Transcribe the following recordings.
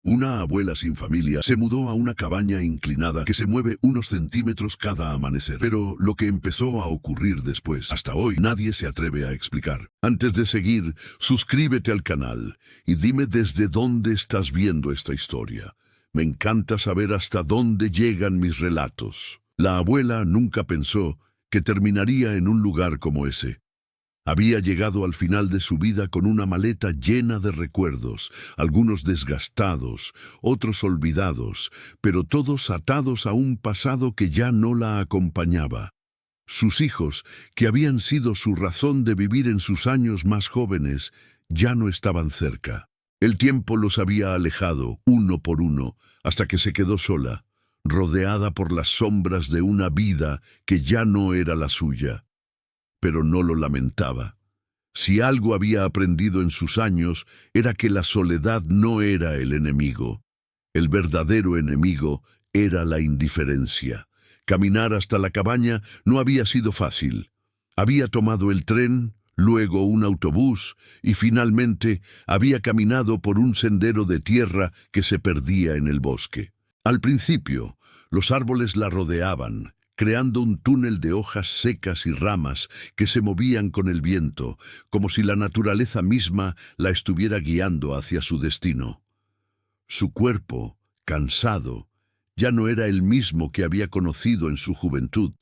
Una abuela sin familia se mudó a una cabaña inclinada que se mueve unos centímetros cada amanecer. Pero lo que empezó a ocurrir después, hasta hoy, nadie se atreve a explicar. Antes de seguir, suscríbete al canal y dime desde dónde estás viendo esta historia. Me encanta saber hasta dónde llegan mis relatos. La abuela nunca pensó que terminaría en un lugar como ese. Había llegado al final de su vida con una maleta llena de recuerdos, algunos desgastados, otros olvidados, pero todos atados a un pasado que ya no la acompañaba. Sus hijos, que habían sido su razón de vivir en sus años más jóvenes, ya no estaban cerca. El tiempo los había alejado, uno por uno, hasta que se quedó sola, rodeada por las sombras de una vida que ya no era la suya. Pero no lo lamentaba. Si algo había aprendido en sus años, era que la soledad no era el enemigo. El verdadero enemigo era la indiferencia. Caminar hasta la cabaña no había sido fácil. Había tomado el tren, luego un autobús, y finalmente había caminado por un sendero de tierra que se perdía en el bosque. Al principio, los árboles la rodeaban, creando un túnel de hojas secas y ramas que se movían con el viento, como si la naturaleza misma la estuviera guiando hacia su destino. Su cuerpo, cansado, ya no era el mismo que había conocido en su juventud,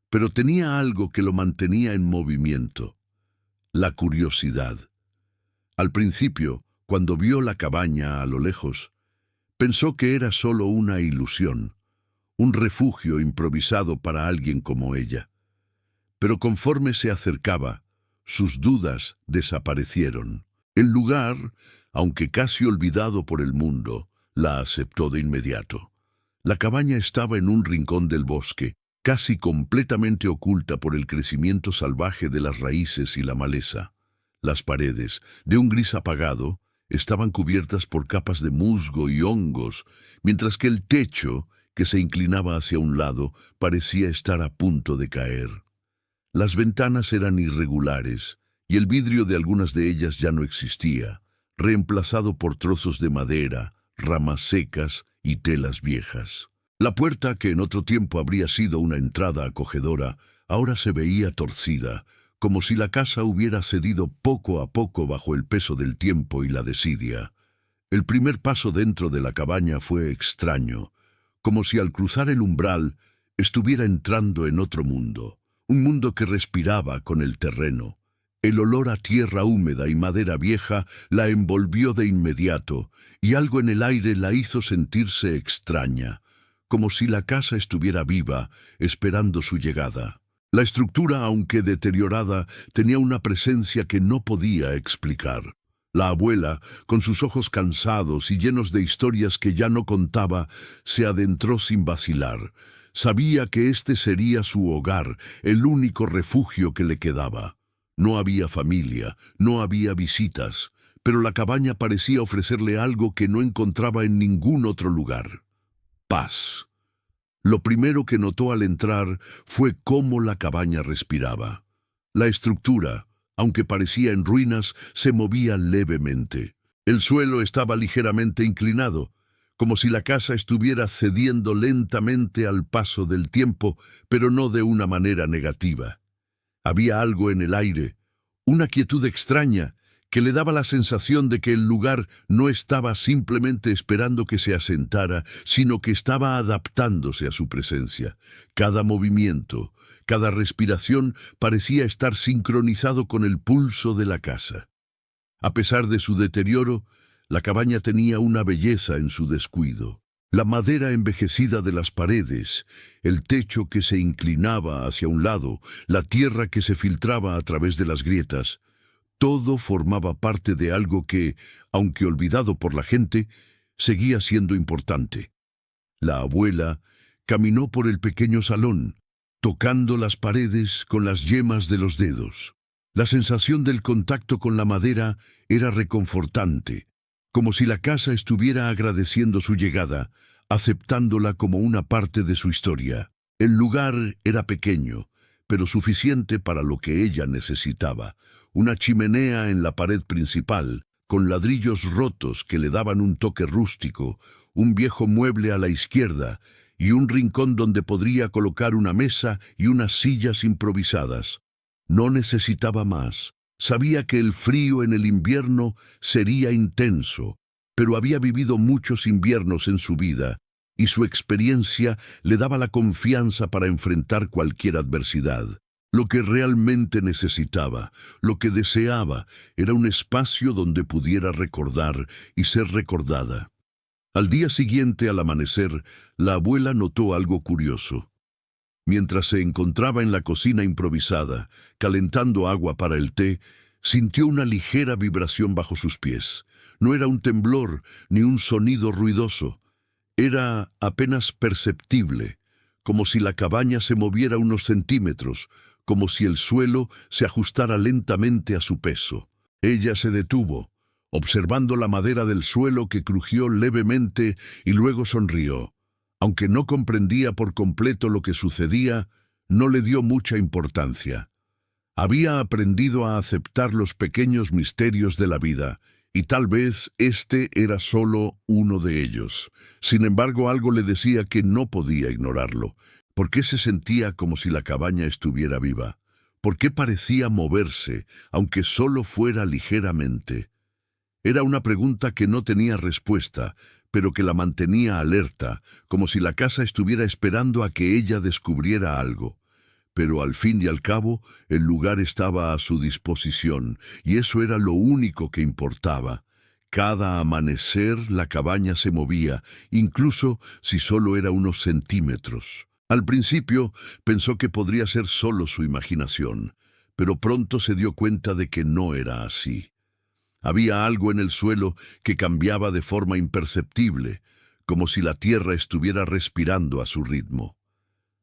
pero tenía algo que lo mantenía en movimiento: la curiosidad. Al principio, cuando vio la cabaña a lo lejos, pensó que era solo una ilusión, un refugio improvisado para alguien como ella. Pero conforme se acercaba, sus dudas desaparecieron. El lugar, aunque casi olvidado por el mundo, la aceptó de inmediato. La cabaña estaba en un rincón del bosque, casi completamente oculta por el crecimiento salvaje de las raíces y la maleza. Las paredes, de un gris apagado, estaban cubiertas por capas de musgo y hongos, mientras que el techo, que se inclinaba hacia un lado, parecía estar a punto de caer. Las ventanas eran irregulares, y el vidrio de algunas de ellas ya no existía, reemplazado por trozos de madera, ramas secas y telas viejas. La puerta, que en otro tiempo habría sido una entrada acogedora, ahora se veía torcida, como si la casa hubiera cedido poco a poco bajo el peso del tiempo y la desidia. El primer paso dentro de la cabaña fue extraño, como si al cruzar el umbral estuviera entrando en otro mundo, un mundo que respiraba con el terreno. El olor a tierra húmeda y madera vieja la envolvió de inmediato, y algo en el aire la hizo sentirse extraña, como si la casa estuviera viva, esperando su llegada. La estructura, aunque deteriorada, tenía una presencia que no podía explicar. La abuela, con sus ojos cansados y llenos de historias que ya no contaba, se adentró sin vacilar. Sabía que este sería su hogar, el único refugio que le quedaba. No había familia, no había visitas, pero la cabaña parecía ofrecerle algo que no encontraba en ningún otro lugar: paz. Lo primero que notó al entrar fue cómo la cabaña respiraba. La estructura, aunque parecía en ruinas, se movía levemente. El suelo estaba ligeramente inclinado, como si la casa estuviera cediendo lentamente al paso del tiempo, pero no de una manera negativa. Había algo en el aire, una quietud extraña, que le daba la sensación de que el lugar no estaba simplemente esperando que se asentara, sino que estaba adaptándose a su presencia. Cada movimiento, cada respiración parecía estar sincronizado con el pulso de la casa. A pesar de su deterioro, la cabaña tenía una belleza en su descuido. La madera envejecida de las paredes, el techo que se inclinaba hacia un lado, la tierra que se filtraba a través de las grietas, todo formaba parte de algo que, aunque olvidado por la gente, seguía siendo importante. La abuela caminó por el pequeño salón, tocando las paredes con las yemas de los dedos. La sensación del contacto con la madera era reconfortante, como si la casa estuviera agradeciendo su llegada, aceptándola como una parte de su historia. El lugar era pequeño, pero suficiente para lo que ella necesitaba: una chimenea en la pared principal, con ladrillos rotos que le daban un toque rústico, un viejo mueble a la izquierda y un rincón donde podría colocar una mesa y unas sillas improvisadas. No necesitaba más. Sabía que el frío en el invierno sería intenso, pero había vivido muchos inviernos en su vida y su experiencia le daba la confianza para enfrentar cualquier adversidad. Lo que realmente necesitaba, lo que deseaba, era un espacio donde pudiera recordar y ser recordada. Al día siguiente, al amanecer, la abuela notó algo curioso. Mientras se encontraba en la cocina improvisada, calentando agua para el té, sintió una ligera vibración bajo sus pies. No era un temblor ni un sonido ruidoso. Era apenas perceptible, como si la cabaña se moviera unos centímetros, como si el suelo se ajustara lentamente a su peso. Ella se detuvo, observando la madera del suelo que crujió levemente y luego sonrió. Aunque no comprendía por completo lo que sucedía, no le dio mucha importancia. Había aprendido a aceptar los pequeños misterios de la vida, y tal vez este era solo uno de ellos. Sin embargo, algo le decía que no podía ignorarlo. ¿Por qué se sentía como si la cabaña estuviera viva? ¿Por qué parecía moverse, aunque solo fuera ligeramente? Era una pregunta que no tenía respuesta, pero que la mantenía alerta, como si la casa estuviera esperando a que ella descubriera algo. Pero al fin y al cabo, el lugar estaba a su disposición, y eso era lo único que importaba. Cada amanecer la cabaña se movía, incluso si solo era unos centímetros. Al principio pensó que podría ser solo su imaginación, pero pronto se dio cuenta de que no era así. Había algo en el suelo que cambiaba de forma imperceptible, como si la tierra estuviera respirando a su ritmo.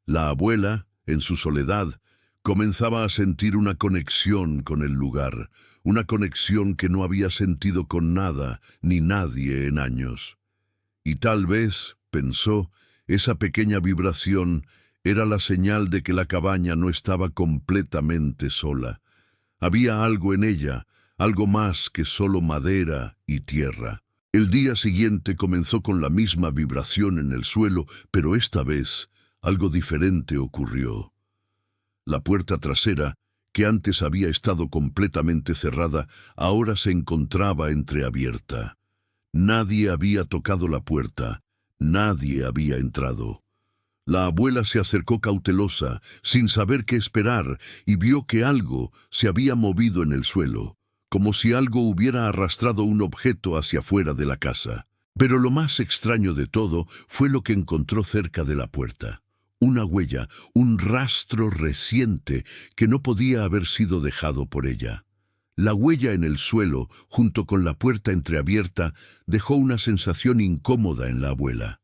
La abuela, en su soledad, comenzaba a sentir una conexión con el lugar, una conexión que no había sentido con nada ni nadie en años. Y tal vez, pensó, esa pequeña vibración era la señal de que la cabaña no estaba completamente sola. Había algo en ella, algo más que solo madera y tierra. El día siguiente comenzó con la misma vibración en el suelo, pero esta vez algo diferente ocurrió. La puerta trasera, que antes había estado completamente cerrada, ahora se encontraba entreabierta. Nadie había tocado la puerta, nadie había entrado. La abuela se acercó cautelosa, sin saber qué esperar, y vio que algo se había movido en el suelo, como si algo hubiera arrastrado un objeto hacia afuera de la casa. Pero lo más extraño de todo fue lo que encontró cerca de la puerta. Una huella, un rastro reciente que no podía haber sido dejado por ella. La huella en el suelo, junto con la puerta entreabierta, dejó una sensación incómoda en la abuela.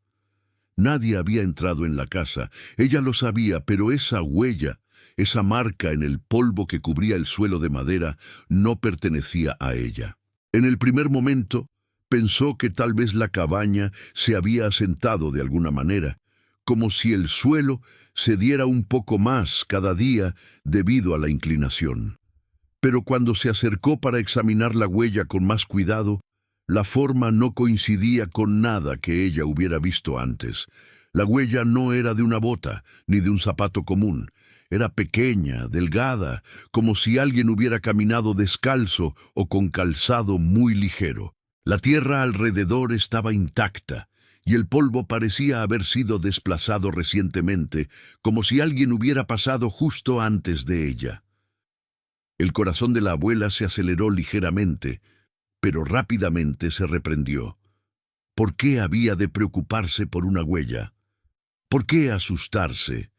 Nadie había entrado en la casa, ella lo sabía, pero esa huella, esa marca en el polvo que cubría el suelo de madera, no pertenecía a ella. En el primer momento, pensó que tal vez la cabaña se había asentado de alguna manera, como si el suelo se diera un poco más cada día debido a la inclinación. Pero cuando se acercó para examinar la huella con más cuidado, la forma no coincidía con nada que ella hubiera visto antes. La huella no era de una bota, ni de un zapato común. Era pequeña, delgada, como si alguien hubiera caminado descalzo o con calzado muy ligero. La tierra alrededor estaba intacta, y el polvo parecía haber sido desplazado recientemente, como si alguien hubiera pasado justo antes de ella. El corazón de la abuela se aceleró ligeramente, pero rápidamente se reprendió. ¿Por qué había de preocuparse por una huella? ¿Por qué asustarse?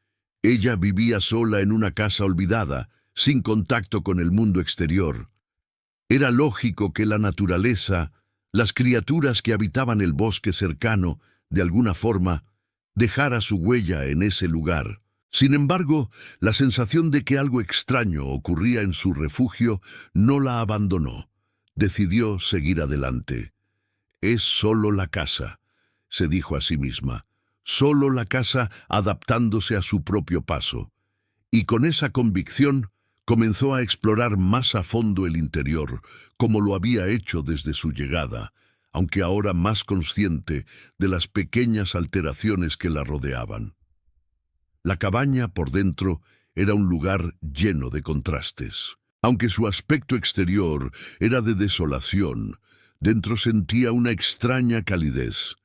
Ella vivía sola en una casa olvidada, sin contacto con el mundo exterior. Era lógico que la naturaleza, las criaturas que habitaban el bosque cercano, de alguna forma, dejara su huella en ese lugar. Sin embargo, la sensación de que algo extraño ocurría en su refugio no la abandonó. Decidió seguir adelante. Es solo la casa, se dijo a sí misma. Solo la casa adaptándose a su propio paso. Y con esa convicción Comenzó a explorar más a fondo el interior, como lo había hecho desde su llegada, aunque ahora más consciente de las pequeñas alteraciones que la rodeaban. La cabaña por dentro era un lugar lleno de contrastes. Aunque su aspecto exterior era de desolación, dentro sentía una extraña calidez.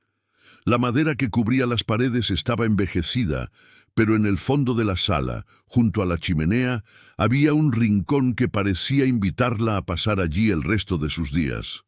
La madera que cubría las paredes estaba envejecida, pero en el fondo de la sala, junto a la chimenea, había un rincón que parecía invitarla a pasar allí el resto de sus días.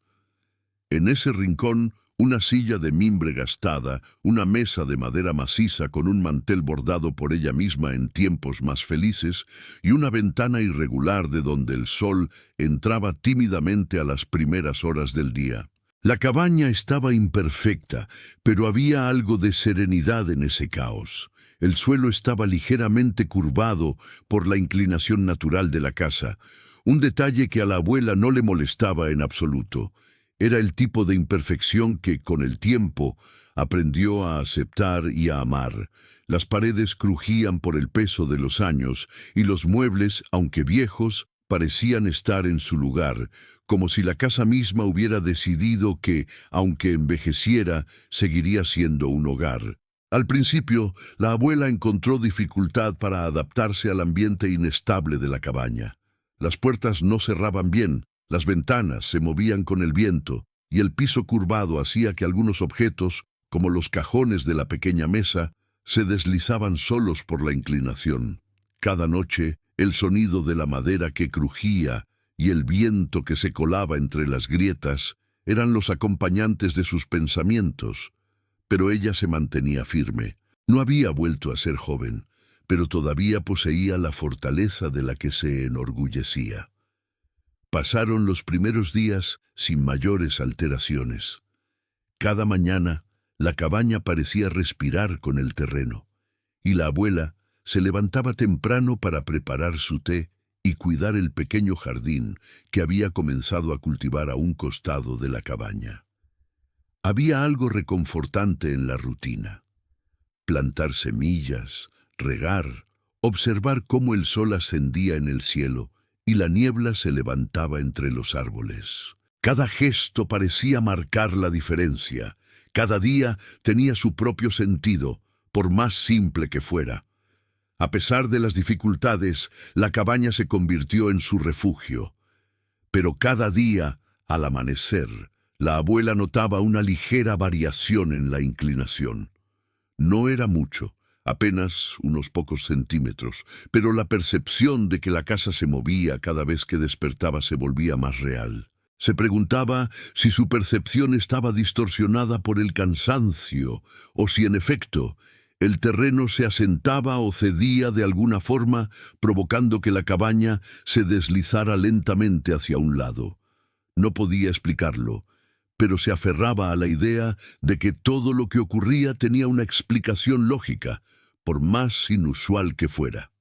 En ese rincón, una silla de mimbre gastada, una mesa de madera maciza con un mantel bordado por ella misma en tiempos más felices y una ventana irregular de donde el sol entraba tímidamente a las primeras horas del día. La cabaña estaba imperfecta, pero había algo de serenidad en ese caos. El suelo estaba ligeramente curvado por la inclinación natural de la casa, un detalle que a la abuela no le molestaba en absoluto. Era el tipo de imperfección que, con el tiempo, aprendió a aceptar y a amar. Las paredes crujían por el peso de los años y los muebles, aunque viejos, parecían estar en su lugar, como si la casa misma hubiera decidido que, aunque envejeciera, seguiría siendo un hogar. Al principio, la abuela encontró dificultad para adaptarse al ambiente inestable de la cabaña. Las puertas no cerraban bien, las ventanas se movían con el viento, y el piso curvado hacía que algunos objetos, como los cajones de la pequeña mesa, se deslizaban solos por la inclinación. Cada noche, el sonido de la madera que crujía y el viento que se colaba entre las grietas eran los acompañantes de sus pensamientos, pero ella se mantenía firme. No había vuelto a ser joven, pero todavía poseía la fortaleza de la que se enorgullecía. Pasaron los primeros días sin mayores alteraciones. Cada mañana, la cabaña parecía respirar con el terreno, y la abuela se levantaba temprano para preparar su té y cuidar el pequeño jardín que había comenzado a cultivar a un costado de la cabaña. Había algo reconfortante en la rutina. Plantar semillas, regar, observar cómo el sol ascendía en el cielo y la niebla se levantaba entre los árboles. Cada gesto parecía marcar la diferencia. Cada día tenía su propio sentido, por más simple que fuera. A pesar de las dificultades, la cabaña se convirtió en su refugio. Pero cada día, al amanecer, la abuela notaba una ligera variación en la inclinación. No era mucho, apenas unos pocos centímetros, pero la percepción de que la casa se movía cada vez que despertaba se volvía más real. Se preguntaba si su percepción estaba distorsionada por el cansancio o si, en efecto, el terreno se asentaba o cedía de alguna forma, provocando que la cabaña se deslizara lentamente hacia un lado. No podía explicarlo, pero se aferraba a la idea de que todo lo que ocurría tenía una explicación lógica, por más inusual que fuera.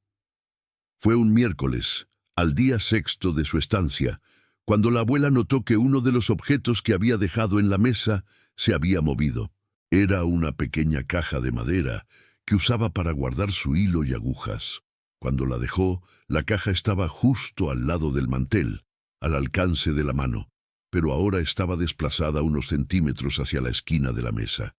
Fue un miércoles, al día sexto de su estancia, cuando la abuela notó que uno de los objetos que había dejado en la mesa se había movido. Era una pequeña caja de madera que usaba para guardar su hilo y agujas. Cuando la dejó, la caja estaba justo al lado del mantel, al alcance de la mano, pero ahora estaba desplazada unos centímetros hacia la esquina de la mesa.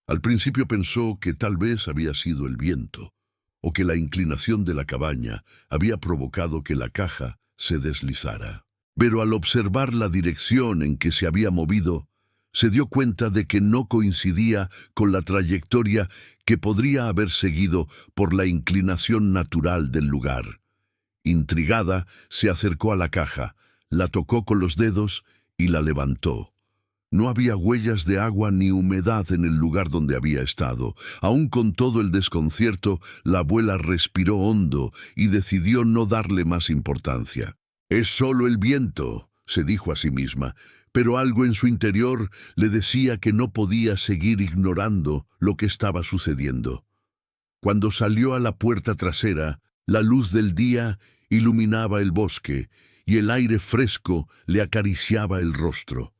Al principio pensó que tal vez había sido el viento, o que la inclinación de la cabaña había provocado que la caja se deslizara. Pero al observar la dirección en que se había movido, se dio cuenta de que no coincidía con la trayectoria que podría haber seguido por la inclinación natural del lugar. Intrigada, se acercó a la caja, la tocó con los dedos y la levantó. No había huellas de agua ni humedad en el lugar donde había estado. Aún con todo el desconcierto, la abuela respiró hondo y decidió no darle más importancia. «Es solo el viento», se dijo a sí misma, pero algo en su interior le decía que no podía seguir ignorando lo que estaba sucediendo. Cuando salió a la puerta trasera, la luz del día iluminaba el bosque y el aire fresco le acariciaba el rostro.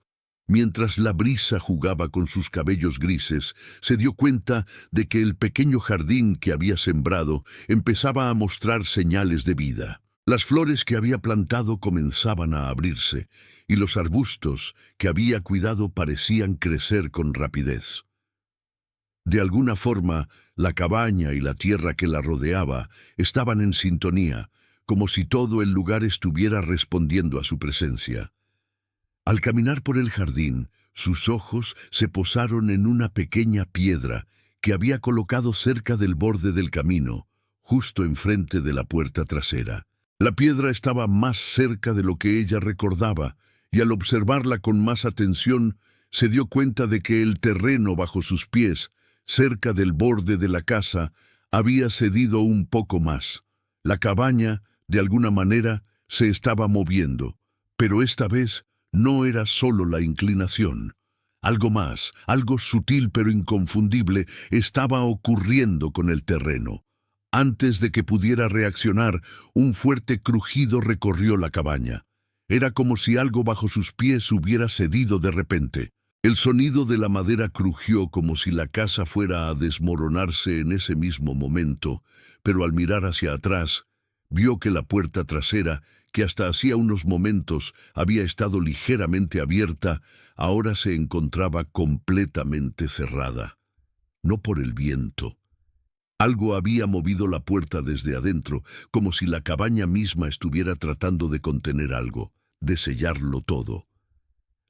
Mientras la brisa jugaba con sus cabellos grises, se dio cuenta de que el pequeño jardín que había sembrado empezaba a mostrar señales de vida. Las flores que había plantado comenzaban a abrirse, y los arbustos que había cuidado parecían crecer con rapidez. De alguna forma, la cabaña y la tierra que la rodeaba estaban en sintonía, como si todo el lugar estuviera respondiendo a su presencia. Al caminar por el jardín, sus ojos se posaron en una pequeña piedra que había colocado cerca del borde del camino, justo enfrente de la puerta trasera. La piedra estaba más cerca de lo que ella recordaba, y al observarla con más atención, se dio cuenta de que el terreno bajo sus pies, cerca del borde de la casa, había cedido un poco más. La cabaña, de alguna manera, se estaba moviendo, pero esta vez no era solo la inclinación. Algo más, algo sutil pero inconfundible, estaba ocurriendo con el terreno. Antes de que pudiera reaccionar, un fuerte crujido recorrió la cabaña. Era como si algo bajo sus pies hubiera cedido de repente. El sonido de la madera crujió como si la casa fuera a desmoronarse en ese mismo momento, pero al mirar hacia atrás, vio que la puerta trasera, que hasta hacía unos momentos había estado ligeramente abierta, ahora se encontraba completamente cerrada. No por el viento. Algo había movido la puerta desde adentro, como si la cabaña misma estuviera tratando de contener algo, de sellarlo todo.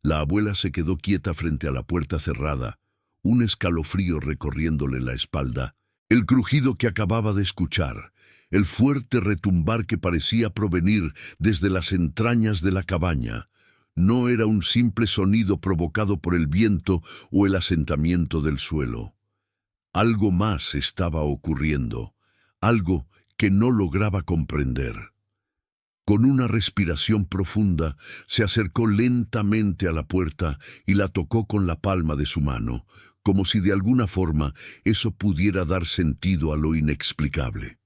La abuela se quedó quieta frente a la puerta cerrada, un escalofrío recorriéndole la espalda, el crujido que acababa de escuchar, el fuerte retumbar que parecía provenir desde las entrañas de la cabaña. No era un simple sonido provocado por el viento o el asentamiento del suelo. Algo más estaba ocurriendo, algo que no lograba comprender. Con una respiración profunda, se acercó lentamente a la puerta y la tocó con la palma de su mano, como si de alguna forma eso pudiera dar sentido a lo inexplicable.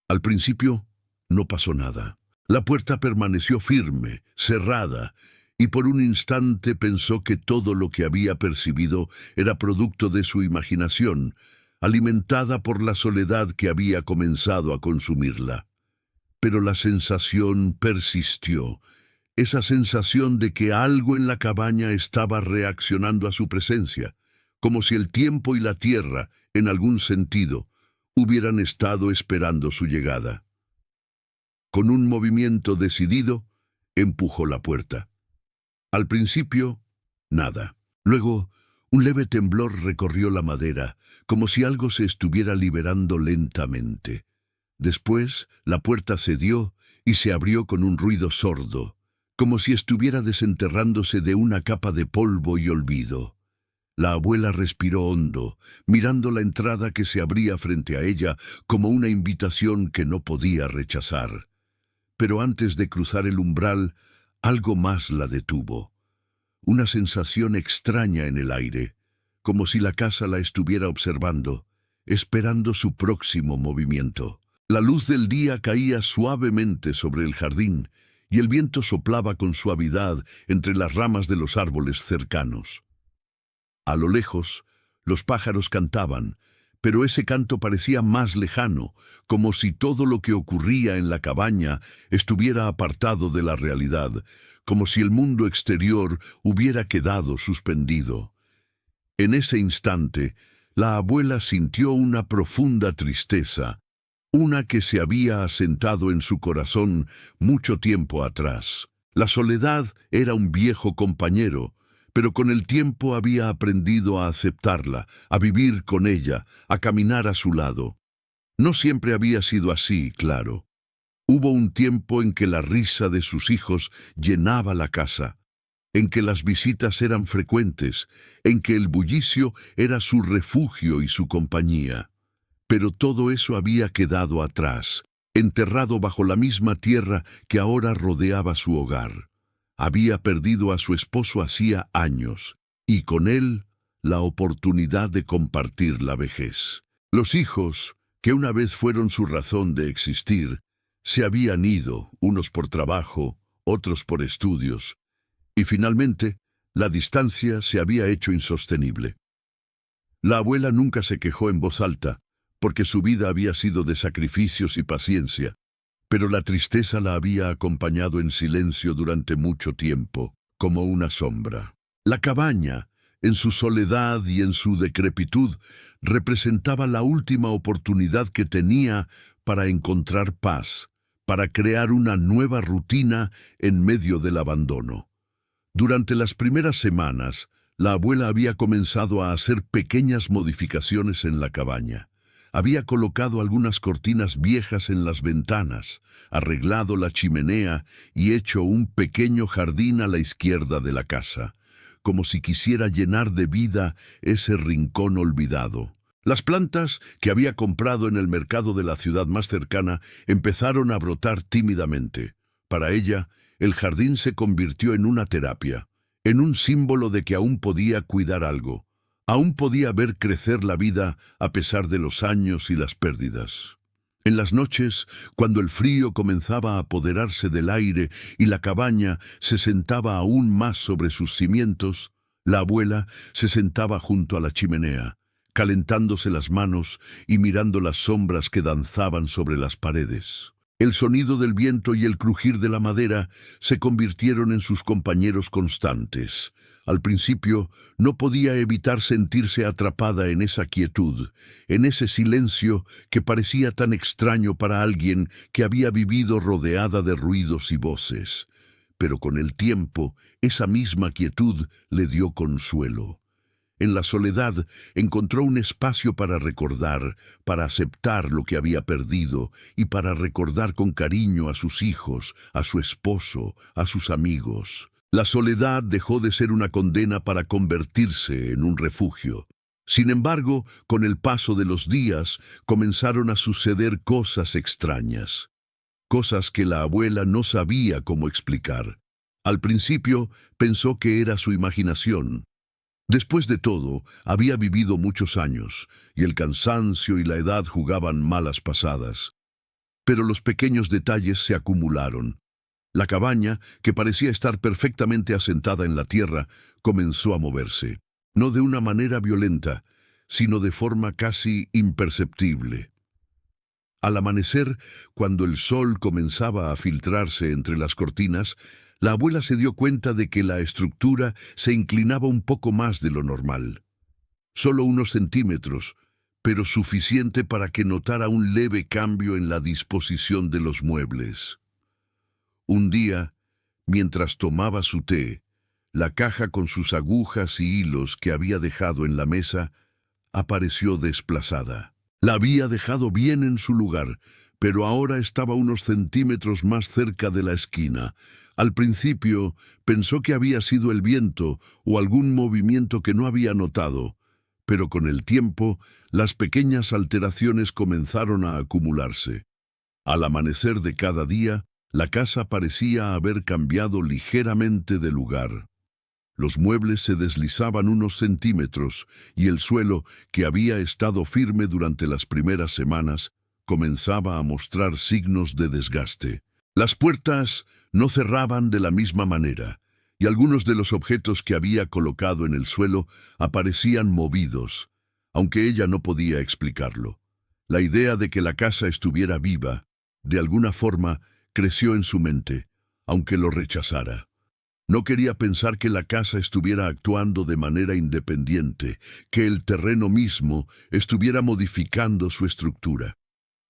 Al principio, no pasó nada. La puerta permaneció firme, cerrada, y por un instante pensó que todo lo que había percibido era producto de su imaginación, alimentada por la soledad que había comenzado a consumirla. Pero la sensación persistió, esa sensación de que algo en la cabaña estaba reaccionando a su presencia, como si el tiempo y la tierra, en algún sentido, hubieran estado esperando su llegada. Con un movimiento decidido, empujó la puerta. Al principio, nada. Luego, un leve temblor recorrió la madera, como si algo se estuviera liberando lentamente. Después, la puerta cedió y se abrió con un ruido sordo, como si estuviera desenterrándose de una capa de polvo y olvido. La abuela respiró hondo, mirando la entrada que se abría frente a ella como una invitación que no podía rechazar. Pero antes de cruzar el umbral, algo más la detuvo. Una sensación extraña en el aire, como si la casa la estuviera observando, esperando su próximo movimiento. La luz del día caía suavemente sobre el jardín y el viento soplaba con suavidad entre las ramas de los árboles cercanos. A lo lejos, los pájaros cantaban, pero ese canto parecía más lejano, como si todo lo que ocurría en la cabaña estuviera apartado de la realidad, como si el mundo exterior hubiera quedado suspendido. En ese instante, la abuela sintió una profunda tristeza, una que se había asentado en su corazón mucho tiempo atrás. La soledad era un viejo compañero, pero con el tiempo había aprendido a aceptarla, a vivir con ella, a caminar a su lado. No siempre había sido así, claro. Hubo un tiempo en que la risa de sus hijos llenaba la casa, en que las visitas eran frecuentes, en que el bullicio era su refugio y su compañía. Pero todo eso había quedado atrás, enterrado bajo la misma tierra que ahora rodeaba su hogar. Había perdido a su esposo hacía años, y con él la oportunidad de compartir la vejez. Los hijos, que una vez fueron su razón de existir, se habían ido, unos por trabajo, otros por estudios, y finalmente la distancia se había hecho insostenible. La abuela nunca se quejó en voz alta, porque su vida había sido de sacrificios y paciencia, Pero la tristeza la había acompañado en silencio durante mucho tiempo, como una sombra. La cabaña, en su soledad y en su decrepitud, representaba la última oportunidad que tenía para encontrar paz, para crear una nueva rutina en medio del abandono. Durante las primeras semanas, la abuela había comenzado a hacer pequeñas modificaciones en la cabaña. Había colocado algunas cortinas viejas en las ventanas, arreglado la chimenea y hecho un pequeño jardín a la izquierda de la casa, como si quisiera llenar de vida ese rincón olvidado. Las plantas que había comprado en el mercado de la ciudad más cercana empezaron a brotar tímidamente. Para ella, el jardín se convirtió en una terapia, en un símbolo de que aún podía cuidar algo. Aún podía ver crecer la vida a pesar de los años y las pérdidas. En las noches, cuando el frío comenzaba a apoderarse del aire y la cabaña se sentaba aún más sobre sus cimientos, la abuela se sentaba junto a la chimenea, calentándose las manos y mirando las sombras que danzaban sobre las paredes. El sonido del viento y el crujir de la madera se convirtieron en sus compañeros constantes. Al principio no podía evitar sentirse atrapada en esa quietud, en ese silencio que parecía tan extraño para alguien que había vivido rodeada de ruidos y voces. Pero con el tiempo, esa misma quietud le dio consuelo. En la soledad encontró un espacio para recordar, para aceptar lo que había perdido y para recordar con cariño a sus hijos, a su esposo, a sus amigos. La soledad dejó de ser una condena para convertirse en un refugio. Sin embargo, con el paso de los días comenzaron a suceder cosas extrañas, cosas que la abuela no sabía cómo explicar. Al principio pensó que era su imaginación. Después de todo, había vivido muchos años, y el cansancio y la edad jugaban malas pasadas. Pero los pequeños detalles se acumularon. La cabaña, que parecía estar perfectamente asentada en la tierra, comenzó a moverse, no de una manera violenta, sino de forma casi imperceptible. Al amanecer, cuando el sol comenzaba a filtrarse entre las cortinas, la abuela se dio cuenta de que la estructura se inclinaba un poco más de lo normal. Solo unos centímetros, pero suficiente para que notara un leve cambio en la disposición de los muebles. Un día, mientras tomaba su té, la caja con sus agujas y hilos que había dejado en la mesa apareció desplazada. La había dejado bien en su lugar, pero ahora estaba unos centímetros más cerca de la esquina. Al principio pensó que había sido el viento o algún movimiento que no había notado, pero con el tiempo las pequeñas alteraciones comenzaron a acumularse. Al amanecer de cada día, la casa parecía haber cambiado ligeramente de lugar. Los muebles se deslizaban unos centímetros y el suelo, que había estado firme durante las primeras semanas, comenzaba a mostrar signos de desgaste. Las puertas no cerraban de la misma manera, y algunos de los objetos que había colocado en el suelo aparecían movidos, aunque ella no podía explicarlo. La idea de que la casa estuviera viva, de alguna forma, creció en su mente, aunque lo rechazara. No quería pensar que la casa estuviera actuando de manera independiente, que el terreno mismo estuviera modificando su estructura.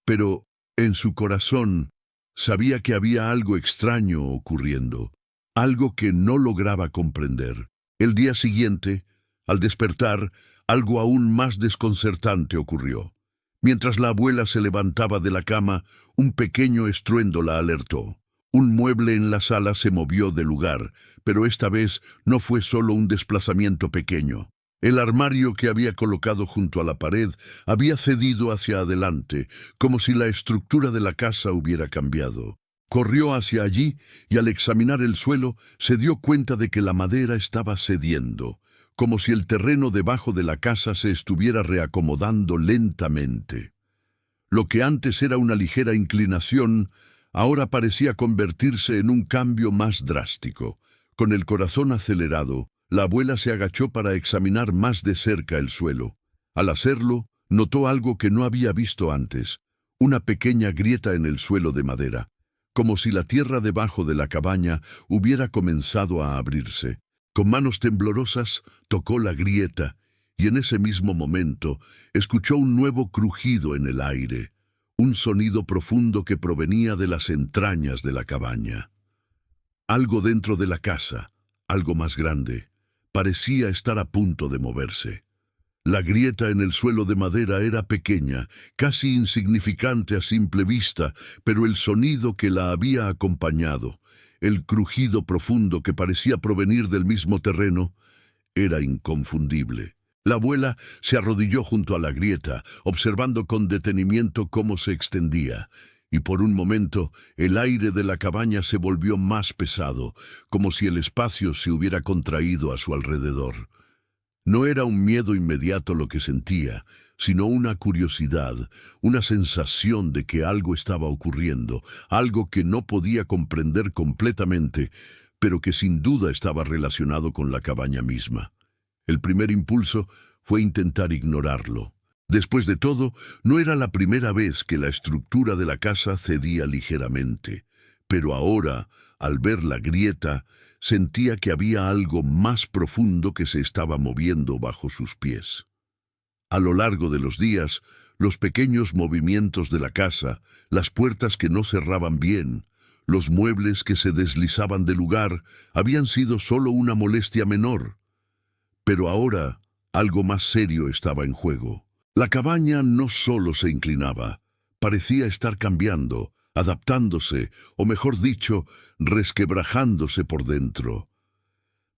Pero, en su corazón, sabía que había algo extraño ocurriendo, algo que no lograba comprender. El día siguiente, al despertar, algo aún más desconcertante ocurrió. Mientras la abuela se levantaba de la cama, un pequeño estruendo la alertó. Un mueble en la sala se movió de lugar, pero esta vez no fue solo un desplazamiento pequeño. El armario que había colocado junto a la pared había cedido hacia adelante, como si la estructura de la casa hubiera cambiado. Corrió hacia allí y al examinar el suelo se dio cuenta de que la madera estaba cediendo, como si el terreno debajo de la casa se estuviera reacomodando lentamente. Lo que antes era una ligera inclinación, ahora parecía convertirse en un cambio más drástico. Con el corazón acelerado, la abuela se agachó para examinar más de cerca el suelo. Al hacerlo, notó algo que no había visto antes, una pequeña grieta en el suelo de madera, como si la tierra debajo de la cabaña hubiera comenzado a abrirse. Con manos temblorosas tocó la grieta y en ese mismo momento escuchó un nuevo crujido en el aire, un sonido profundo que provenía de las entrañas de la cabaña. Algo dentro de la casa, algo más grande, parecía estar a punto de moverse. La grieta en el suelo de madera era pequeña, casi insignificante a simple vista, pero el sonido que la había acompañado, el crujido profundo que parecía provenir del mismo terreno, era inconfundible. La abuela se arrodilló junto a la grieta, observando con detenimiento cómo se extendía, y por un momento el aire de la cabaña se volvió más pesado, como si el espacio se hubiera contraído a su alrededor. No era un miedo inmediato lo que sentía, sino una curiosidad, una sensación de que algo estaba ocurriendo, algo que no podía comprender completamente, pero que sin duda estaba relacionado con la cabaña misma. El primer impulso fue intentar ignorarlo. Después de todo, no era la primera vez que la estructura de la casa cedía ligeramente, pero ahora, al ver la grieta, sentía que había algo más profundo que se estaba moviendo bajo sus pies. A lo largo de los días, los pequeños movimientos de la casa, las puertas que no cerraban bien, los muebles que se deslizaban del lugar, habían sido solo una molestia menor. Pero ahora, algo más serio estaba en juego. La cabaña no solo se inclinaba, parecía estar cambiando, adaptándose, o mejor dicho, resquebrajándose por dentro.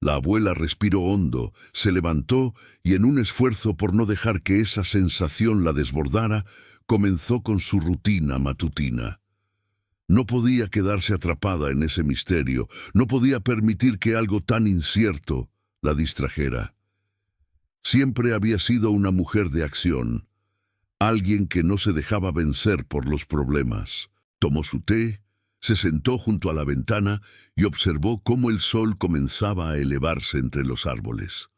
La abuela respiró hondo, se levantó y en un esfuerzo por no dejar que esa sensación la desbordara, comenzó con su rutina matutina. No podía quedarse atrapada en ese misterio, no podía permitir que algo tan incierto la distrajera. Siempre había sido una mujer de acción, alguien que no se dejaba vencer por los problemas. Tomó su té, se sentó junto a la ventana y observó cómo el sol comenzaba a elevarse entre los árboles.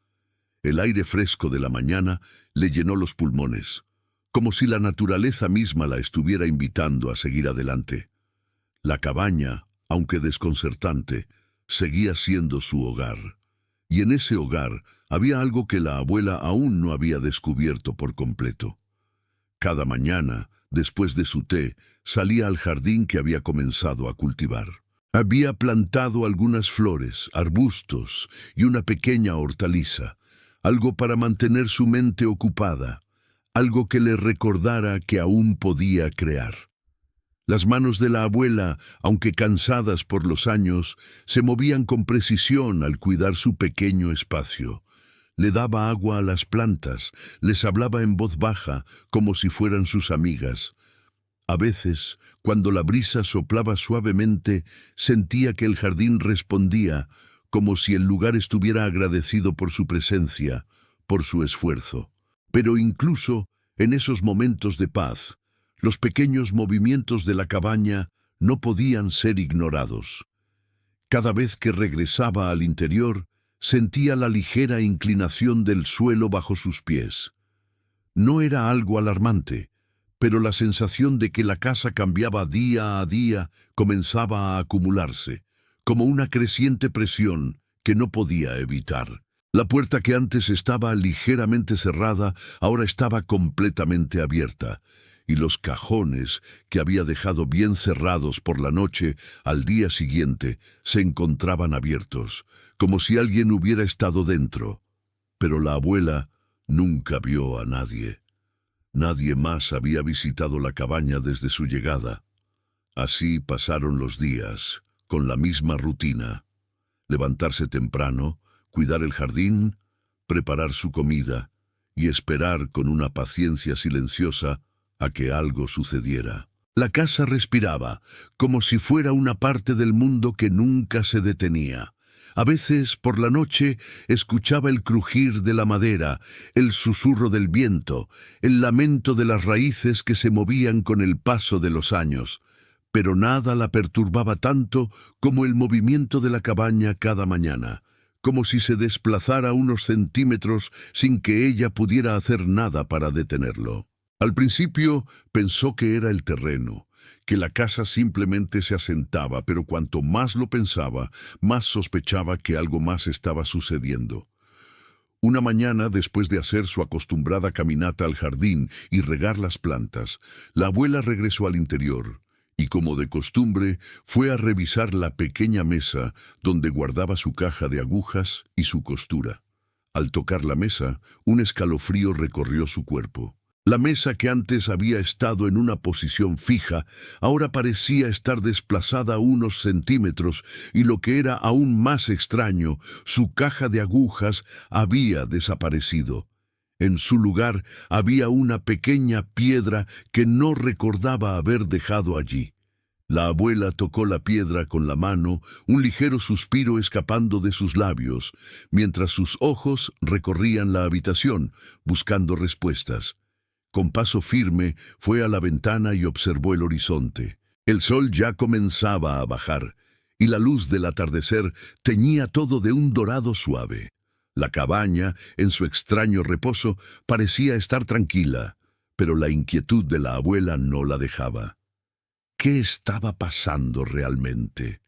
El aire fresco de la mañana le llenó los pulmones, como si la naturaleza misma la estuviera invitando a seguir adelante. La cabaña, aunque desconcertante, seguía siendo su hogar. Y en ese hogar había algo que la abuela aún no había descubierto por completo. Cada mañana, después de su té, salía al jardín que había comenzado a cultivar. Había plantado algunas flores, arbustos y una pequeña hortaliza, algo para mantener su mente ocupada, algo que le recordara que aún podía crear. Las manos de la abuela, aunque cansadas por los años, se movían con precisión al cuidar su pequeño espacio. Le daba agua a las plantas, les hablaba en voz baja, como si fueran sus amigas. A veces, cuando la brisa soplaba suavemente, sentía que el jardín respondía, como si el lugar estuviera agradecido por su presencia, por su esfuerzo. Pero incluso en esos momentos de paz, los pequeños movimientos de la cabaña no podían ser ignorados. Cada vez que regresaba al interior, sentía la ligera inclinación del suelo bajo sus pies. No era algo alarmante, pero la sensación de que la casa cambiaba día a día comenzaba a acumularse, como una creciente presión que no podía evitar. La puerta que antes estaba ligeramente cerrada, ahora estaba completamente abierta, y los cajones que había dejado bien cerrados por la noche, al día siguiente, se encontraban abiertos, como si alguien hubiera estado dentro. Pero la abuela nunca vio a nadie. Nadie más había visitado la cabaña desde su llegada. Así pasaron los días, con la misma rutina. Levantarse temprano, cuidar el jardín, preparar su comida y esperar con una paciencia silenciosa a que algo sucediera. La casa respiraba, como si fuera una parte del mundo que nunca se detenía. A veces, por la noche, escuchaba el crujir de la madera, el susurro del viento, el lamento de las raíces que se movían con el paso de los años, pero nada la perturbaba tanto como el movimiento de la cabaña cada mañana, como si se desplazara unos centímetros sin que ella pudiera hacer nada para detenerlo. Al principio pensó que era el terreno, que la casa simplemente se asentaba, pero cuanto más lo pensaba, más sospechaba que algo más estaba sucediendo. Una mañana, después de hacer su acostumbrada caminata al jardín y regar las plantas, la abuela regresó al interior y, como de costumbre, fue a revisar la pequeña mesa donde guardaba su caja de agujas y su costura. Al tocar la mesa, un escalofrío recorrió su cuerpo. La mesa, que antes había estado en una posición fija, ahora parecía estar desplazada unos centímetros, y lo que era aún más extraño, su caja de agujas había desaparecido. En su lugar había una pequeña piedra que no recordaba haber dejado allí. La abuela tocó la piedra con la mano, un ligero suspiro escapando de sus labios, mientras sus ojos recorrían la habitación, buscando respuestas. Con paso firme fue a la ventana y observó el horizonte. El sol ya comenzaba a bajar, y la luz del atardecer teñía todo de un dorado suave. La cabaña, en su extraño reposo, parecía estar tranquila, pero la inquietud de la abuela no la dejaba. ¿Qué estaba pasando realmente?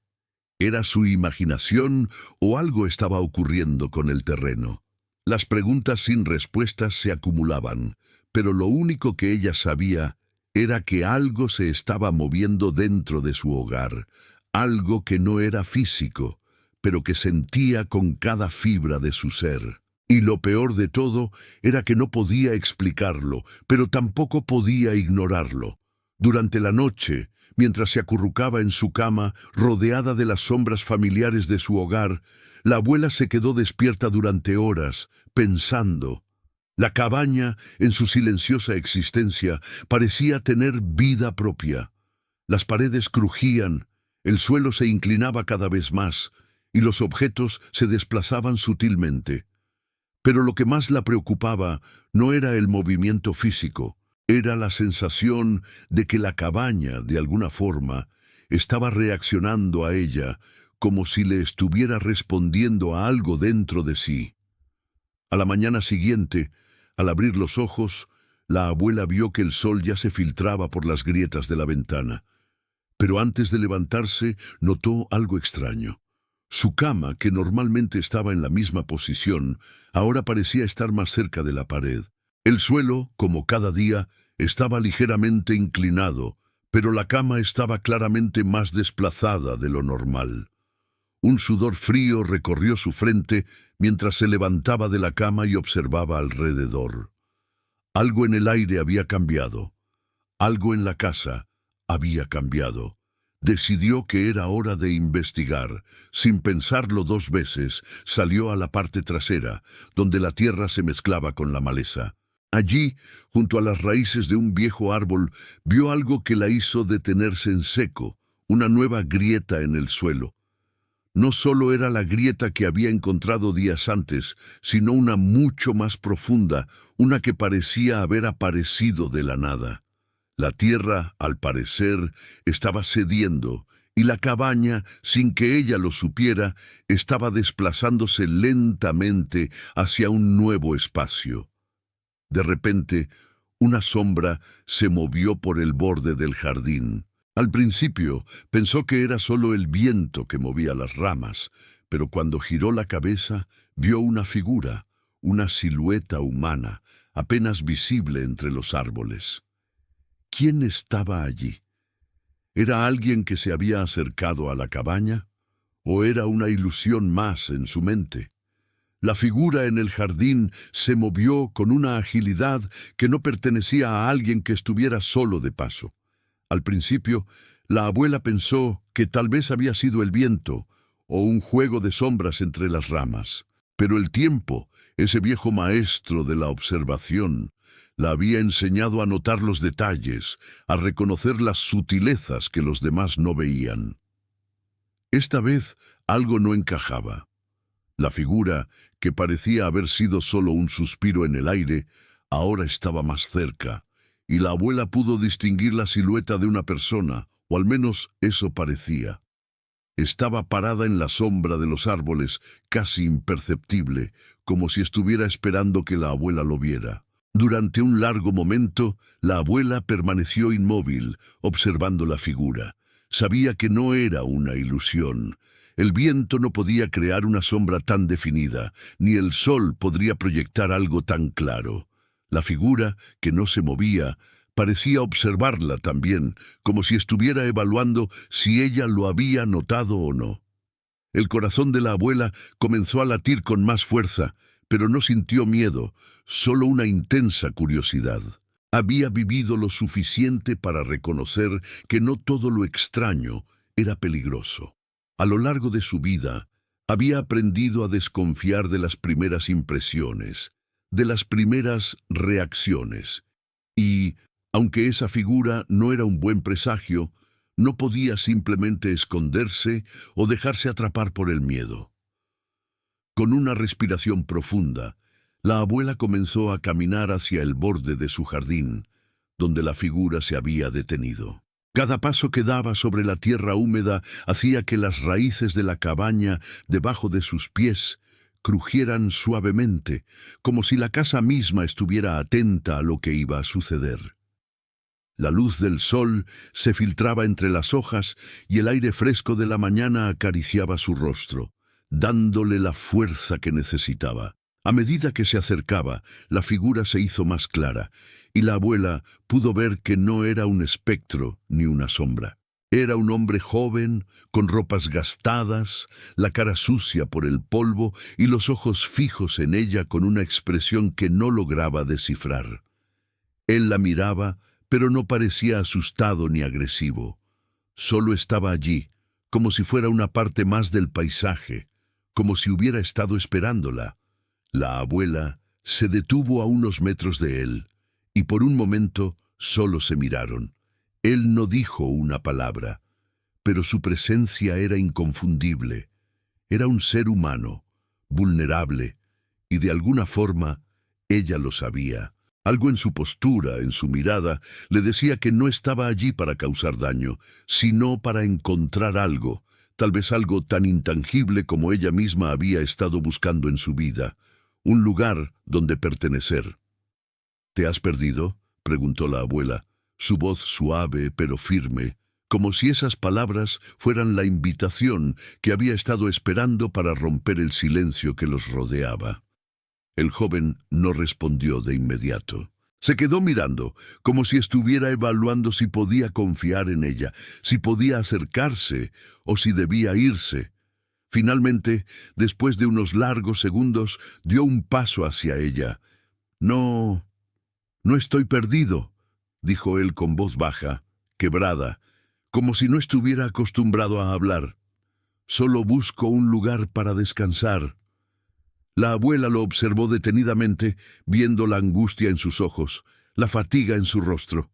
¿Era su imaginación o algo estaba ocurriendo con el terreno? Las preguntas sin respuestas se acumulaban, pero lo único que ella sabía era que algo se estaba moviendo dentro de su hogar, algo que no era físico, pero que sentía con cada fibra de su ser. Y lo peor de todo era que no podía explicarlo, pero tampoco podía ignorarlo. Durante la noche, mientras se acurrucaba en su cama, rodeada de las sombras familiares de su hogar, la abuela se quedó despierta durante horas, pensando. La cabaña, en su silenciosa existencia, parecía tener vida propia. Las paredes crujían, el suelo se inclinaba cada vez más, y los objetos se desplazaban sutilmente. Pero lo que más la preocupaba no era el movimiento físico, era la sensación de que la cabaña, de alguna forma, estaba reaccionando a ella, como si le estuviera respondiendo a algo dentro de sí. A la mañana siguiente, al abrir los ojos, la abuela vio que el sol ya se filtraba por las grietas de la ventana. Pero antes de levantarse, notó algo extraño. Su cama, que normalmente estaba en la misma posición, ahora parecía estar más cerca de la pared. El suelo, como cada día, estaba ligeramente inclinado, pero la cama estaba claramente más desplazada de lo normal. Un sudor frío recorrió su frente mientras se levantaba de la cama y observaba alrededor. Algo en el aire había cambiado. Algo en la casa había cambiado. Decidió que era hora de investigar. Sin pensarlo dos veces, salió a la parte trasera, donde la tierra se mezclaba con la maleza. Allí, junto a las raíces de un viejo árbol, vio algo que la hizo detenerse en seco, una nueva grieta en el suelo. No solo era la grieta que había encontrado días antes, sino una mucho más profunda, una que parecía haber aparecido de la nada. La tierra, al parecer, estaba cediendo, y la cabaña, sin que ella lo supiera, estaba desplazándose lentamente hacia un nuevo espacio. De repente, una sombra se movió por el borde del jardín. Al principio pensó que era solo el viento que movía las ramas, pero cuando giró la cabeza vio una figura, una silueta humana, apenas visible entre los árboles. ¿Quién estaba allí? ¿Era alguien que se había acercado a la cabaña? ¿O era una ilusión más en su mente? La figura en el jardín se movió con una agilidad que no pertenecía a alguien que estuviera solo de paso. Al principio, la abuela pensó que tal vez había sido el viento o un juego de sombras entre las ramas. Pero el tiempo, ese viejo maestro de la observación, la había enseñado a notar los detalles, a reconocer las sutilezas que los demás no veían. Esta vez algo no encajaba. La figura, que parecía haber sido solo un suspiro en el aire, ahora estaba más cerca, y la abuela pudo distinguir la silueta de una persona, o al menos eso parecía. Estaba parada en la sombra de los árboles, casi imperceptible, como si estuviera esperando que la abuela lo viera. Durante un largo momento, la abuela permaneció inmóvil, observando la figura. Sabía que no era una ilusión. El viento no podía crear una sombra tan definida, ni el sol podría proyectar algo tan claro. La figura, que no se movía, parecía observarla también, como si estuviera evaluando si ella lo había notado o no. El corazón de la abuela comenzó a latir con más fuerza, pero no sintió miedo, solo una intensa curiosidad. Había vivido lo suficiente para reconocer que no todo lo extraño era peligroso. A lo largo de su vida, había aprendido a desconfiar de las primeras impresiones, de las primeras reacciones. Y, aunque esa figura no era un buen presagio, no podía simplemente esconderse o dejarse atrapar por el miedo. Con una respiración profunda, la abuela comenzó a caminar hacia el borde de su jardín, donde la figura se había detenido. Cada paso que daba sobre la tierra húmeda hacía que las raíces de la cabaña debajo de sus pies crujieran suavemente, como si la casa misma estuviera atenta a lo que iba a suceder. La luz del sol se filtraba entre las hojas y el aire fresco de la mañana acariciaba su rostro, dándole la fuerza que necesitaba. A medida que se acercaba, la figura se hizo más clara, y la abuela pudo ver que no era un espectro ni una sombra. Era un hombre joven, con ropas gastadas, la cara sucia por el polvo y los ojos fijos en ella con una expresión que no lograba descifrar. Él la miraba, pero no parecía asustado ni agresivo. Solo estaba allí, como si fuera una parte más del paisaje, como si hubiera estado esperándola. La abuela se detuvo a unos metros de él, y por un momento solo se miraron. Él no dijo una palabra, pero su presencia era inconfundible. Era un ser humano, vulnerable, y de alguna forma ella lo sabía. Algo en su postura, en su mirada, le decía que no estaba allí para causar daño, sino para encontrar algo, tal vez algo tan intangible como ella misma había estado buscando en su vida, un lugar donde pertenecer. ¿Te has perdido?, preguntó la abuela, su voz suave pero firme, como si esas palabras fueran la invitación que había estado esperando para romper el silencio que los rodeaba. El joven no respondió de inmediato. Se quedó mirando, como si estuviera evaluando si podía confiar en ella, si podía acercarse o si debía irse. Finalmente, después de unos largos segundos, dio un paso hacia ella. No estoy perdido», dijo él con voz baja, quebrada, como si no estuviera acostumbrado a hablar. «Solo busco un lugar para descansar». La abuela lo observó detenidamente, viendo la angustia en sus ojos, la fatiga en su rostro.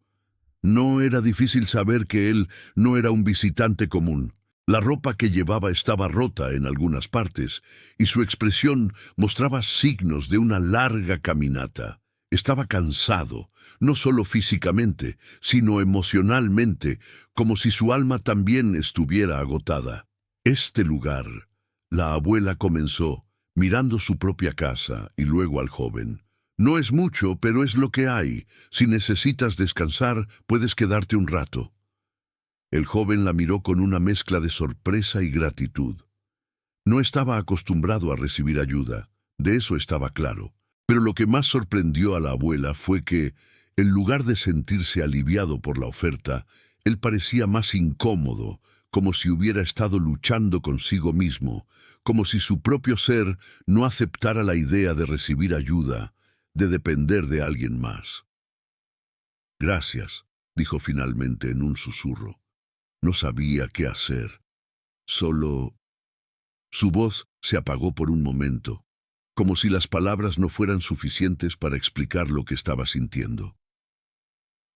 No era difícil saber que él no era un visitante común. La ropa que llevaba estaba rota en algunas partes, y su expresión mostraba signos de una larga caminata. Estaba cansado, no solo físicamente, sino emocionalmente, como si su alma también estuviera agotada. «Este lugar», la abuela comenzó, mirando su propia casa y luego al joven. «No es mucho, pero es lo que hay. Si necesitas descansar, puedes quedarte un rato». El joven la miró con una mezcla de sorpresa y gratitud. No estaba acostumbrado a recibir ayuda, de eso estaba claro. Pero lo que más sorprendió a la abuela fue que, en lugar de sentirse aliviado por la oferta, él parecía más incómodo, como si hubiera estado luchando consigo mismo, como si su propio ser no aceptara la idea de recibir ayuda, de depender de alguien más. «Gracias», dijo finalmente en un susurro. No sabía qué hacer. Solo... Su voz se apagó por un momento, como si las palabras no fueran suficientes para explicar lo que estaba sintiendo.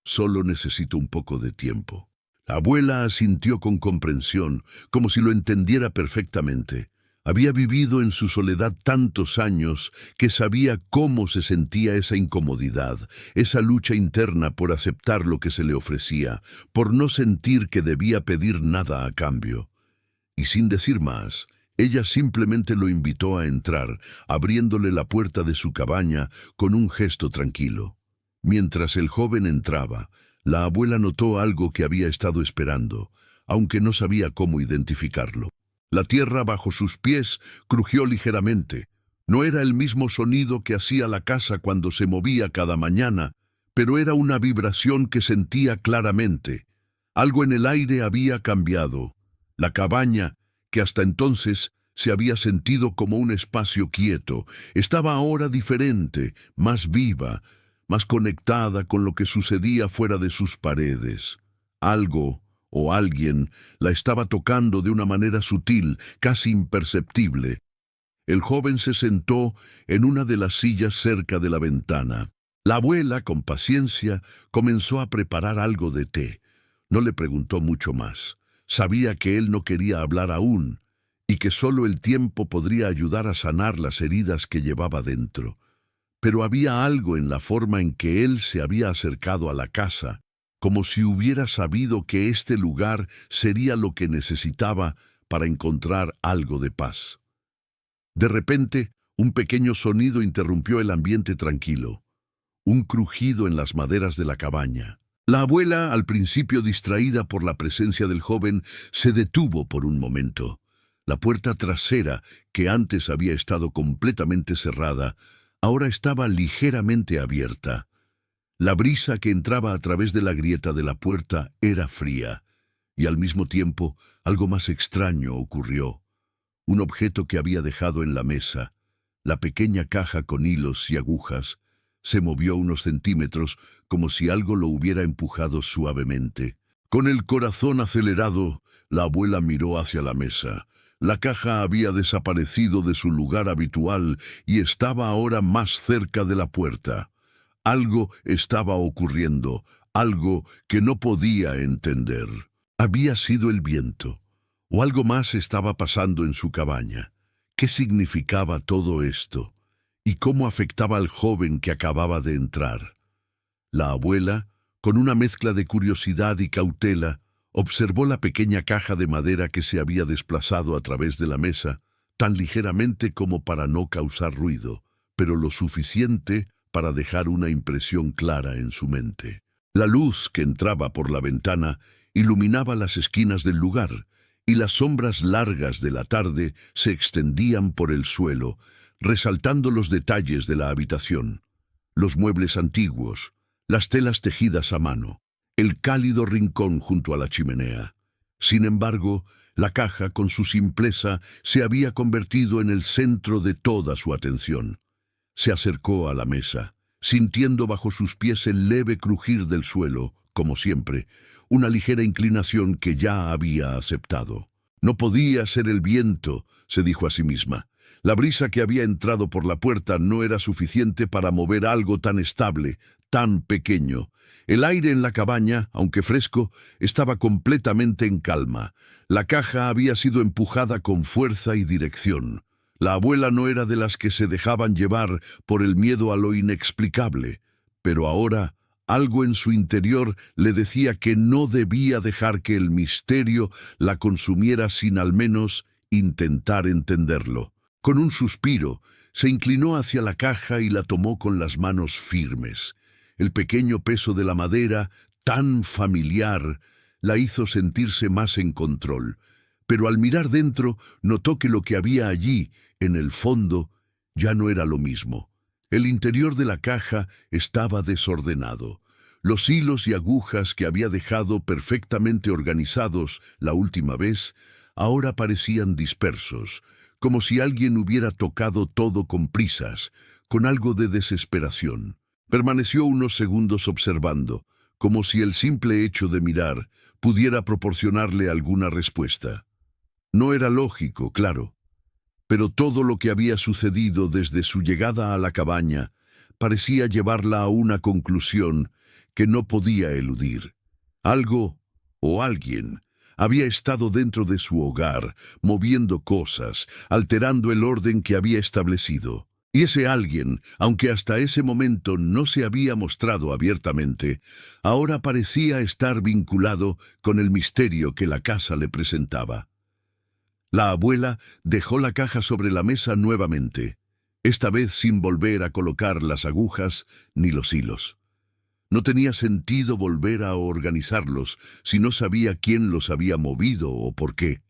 «Solo necesito un poco de tiempo». La abuela asintió con comprensión, como si lo entendiera perfectamente. Había vivido en su soledad tantos años que sabía cómo se sentía esa incomodidad, esa lucha interna por aceptar lo que se le ofrecía, por no sentir que debía pedir nada a cambio. Y sin decir más, Ella simplemente lo invitó a entrar, abriéndole la puerta de su cabaña con un gesto tranquilo. Mientras el joven entraba, la abuela notó algo que había estado esperando, aunque no sabía cómo identificarlo. La tierra bajo sus pies crujió ligeramente. No era el mismo sonido que hacía la casa cuando se movía cada mañana, pero era una vibración que sentía claramente. Algo en el aire había cambiado. La cabaña, que hasta entonces se había sentido como un espacio quieto, estaba ahora diferente, más viva, más conectada con lo que sucedía fuera de sus paredes. Algo o alguien la estaba tocando de una manera sutil, casi imperceptible. El joven se sentó en una de las sillas cerca de la ventana. La abuela, con paciencia, comenzó a preparar algo de té. No le preguntó mucho más. Sabía que él no quería hablar aún, y que solo el tiempo podría ayudar a sanar las heridas que llevaba dentro. Pero había algo en la forma en que él se había acercado a la casa, como si hubiera sabido que este lugar sería lo que necesitaba para encontrar algo de paz. De repente, un pequeño sonido interrumpió el ambiente tranquilo. Un crujido en las maderas de la cabaña. La abuela, al principio distraída por la presencia del joven, se detuvo por un momento. La puerta trasera, que antes había estado completamente cerrada, ahora estaba ligeramente abierta. La brisa que entraba a través de la grieta de la puerta era fría, y al mismo tiempo algo más extraño ocurrió. Un objeto que había dejado en la mesa, la pequeña caja con hilos y agujas, se movió unos centímetros como si algo lo hubiera empujado suavemente. Con el corazón acelerado, la abuela miró hacia la mesa. La caja había desaparecido de su lugar habitual y estaba ahora más cerca de la puerta. Algo estaba ocurriendo, algo que no podía entender. Había sido el viento, o algo más estaba pasando en su cabaña. ¿Qué significaba todo esto? ¿Y cómo afectaba al joven que acababa de entrar? La abuela, con una mezcla de curiosidad y cautela, observó la pequeña caja de madera que se había desplazado a través de la mesa, tan ligeramente como para no causar ruido, pero lo suficiente para dejar una impresión clara en su mente. La luz que entraba por la ventana iluminaba las esquinas del lugar, y las sombras largas de la tarde se extendían por el suelo, resaltando los detalles de la habitación. Los muebles antiguos, las telas tejidas a mano, el cálido rincón junto a la chimenea. Sin embargo, la caja, con su simpleza, se había convertido en el centro de toda su atención. Se acercó a la mesa, sintiendo bajo sus pies el leve crujir del suelo, como siempre, una ligera inclinación que ya había aceptado. No podía ser el viento, se dijo a sí misma. La brisa que había entrado por la puerta no era suficiente para mover algo tan estable, tan pequeño. El aire en la cabaña, aunque fresco, estaba completamente en calma. La caja había sido empujada con fuerza y dirección. La abuela no era de las que se dejaban llevar por el miedo a lo inexplicable, pero ahora algo en su interior le decía que no debía dejar que el misterio la consumiera sin al menos intentar entenderlo. Con un suspiro, se inclinó hacia la caja y la tomó con las manos firmes. El pequeño peso de la madera, tan familiar, la hizo sentirse más en control. Pero al mirar dentro, notó que lo que había allí, en el fondo, ya no era lo mismo. El interior de la caja estaba desordenado. Los hilos y agujas que había dejado perfectamente organizados la última vez, ahora parecían dispersos, como si alguien hubiera tocado todo con prisas, con algo de desesperación. Permaneció unos segundos observando, como si el simple hecho de mirar pudiera proporcionarle alguna respuesta. No era lógico, claro, pero todo lo que había sucedido desde su llegada a la cabaña parecía llevarla a una conclusión que no podía eludir. Algo o alguien había estado dentro de su hogar, moviendo cosas, alterando el orden que había establecido. Y ese alguien, aunque hasta ese momento no se había mostrado abiertamente, ahora parecía estar vinculado con el misterio que la casa le presentaba. La abuela dejó la caja sobre la mesa nuevamente, esta vez sin volver a colocar las agujas ni los hilos. No tenía sentido volver a organizarlos si no sabía quién los había movido o por qué.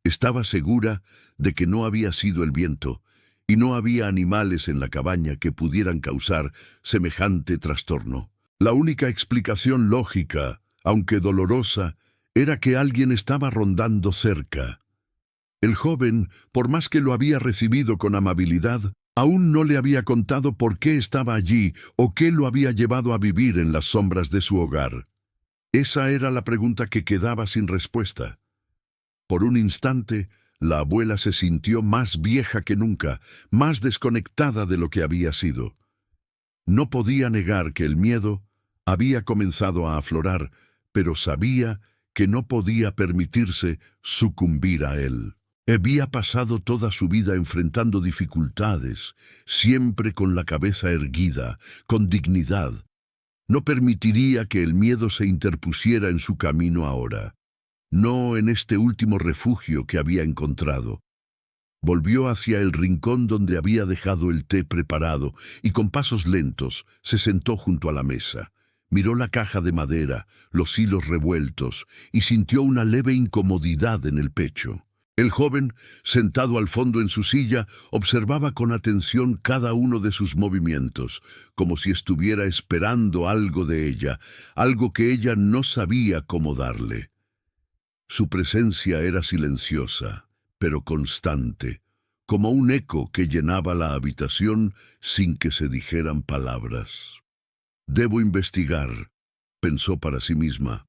Estaba segura de que no había sido el viento, y no había animales en la cabaña que pudieran causar semejante trastorno. La única explicación lógica, aunque dolorosa, era que alguien estaba rondando cerca. El joven, por más que lo había recibido con amabilidad, aún no le había contado por qué estaba allí o qué lo había llevado a vivir en las sombras de su hogar. Esa era la pregunta que quedaba sin respuesta. Por un instante, la abuela se sintió más vieja que nunca, más desconectada de lo que había sido. No podía negar que el miedo había comenzado a aflorar, pero sabía que no podía permitirse sucumbir a él. Había pasado toda su vida enfrentando dificultades, siempre con la cabeza erguida, con dignidad. No permitiría que el miedo se interpusiera en su camino ahora. No en este último refugio que había encontrado. Volvió hacia el rincón donde había dejado el té preparado y con pasos lentos se sentó junto a la mesa. Miró la caja de madera, los hilos revueltos y sintió una leve incomodidad en el pecho. El joven, sentado al fondo en su silla, observaba con atención cada uno de sus movimientos, como si estuviera esperando algo de ella, algo que ella no sabía cómo darle. Su presencia era silenciosa, pero constante, como un eco que llenaba la habitación sin que se dijeran palabras. «Debo investigar», pensó para sí misma.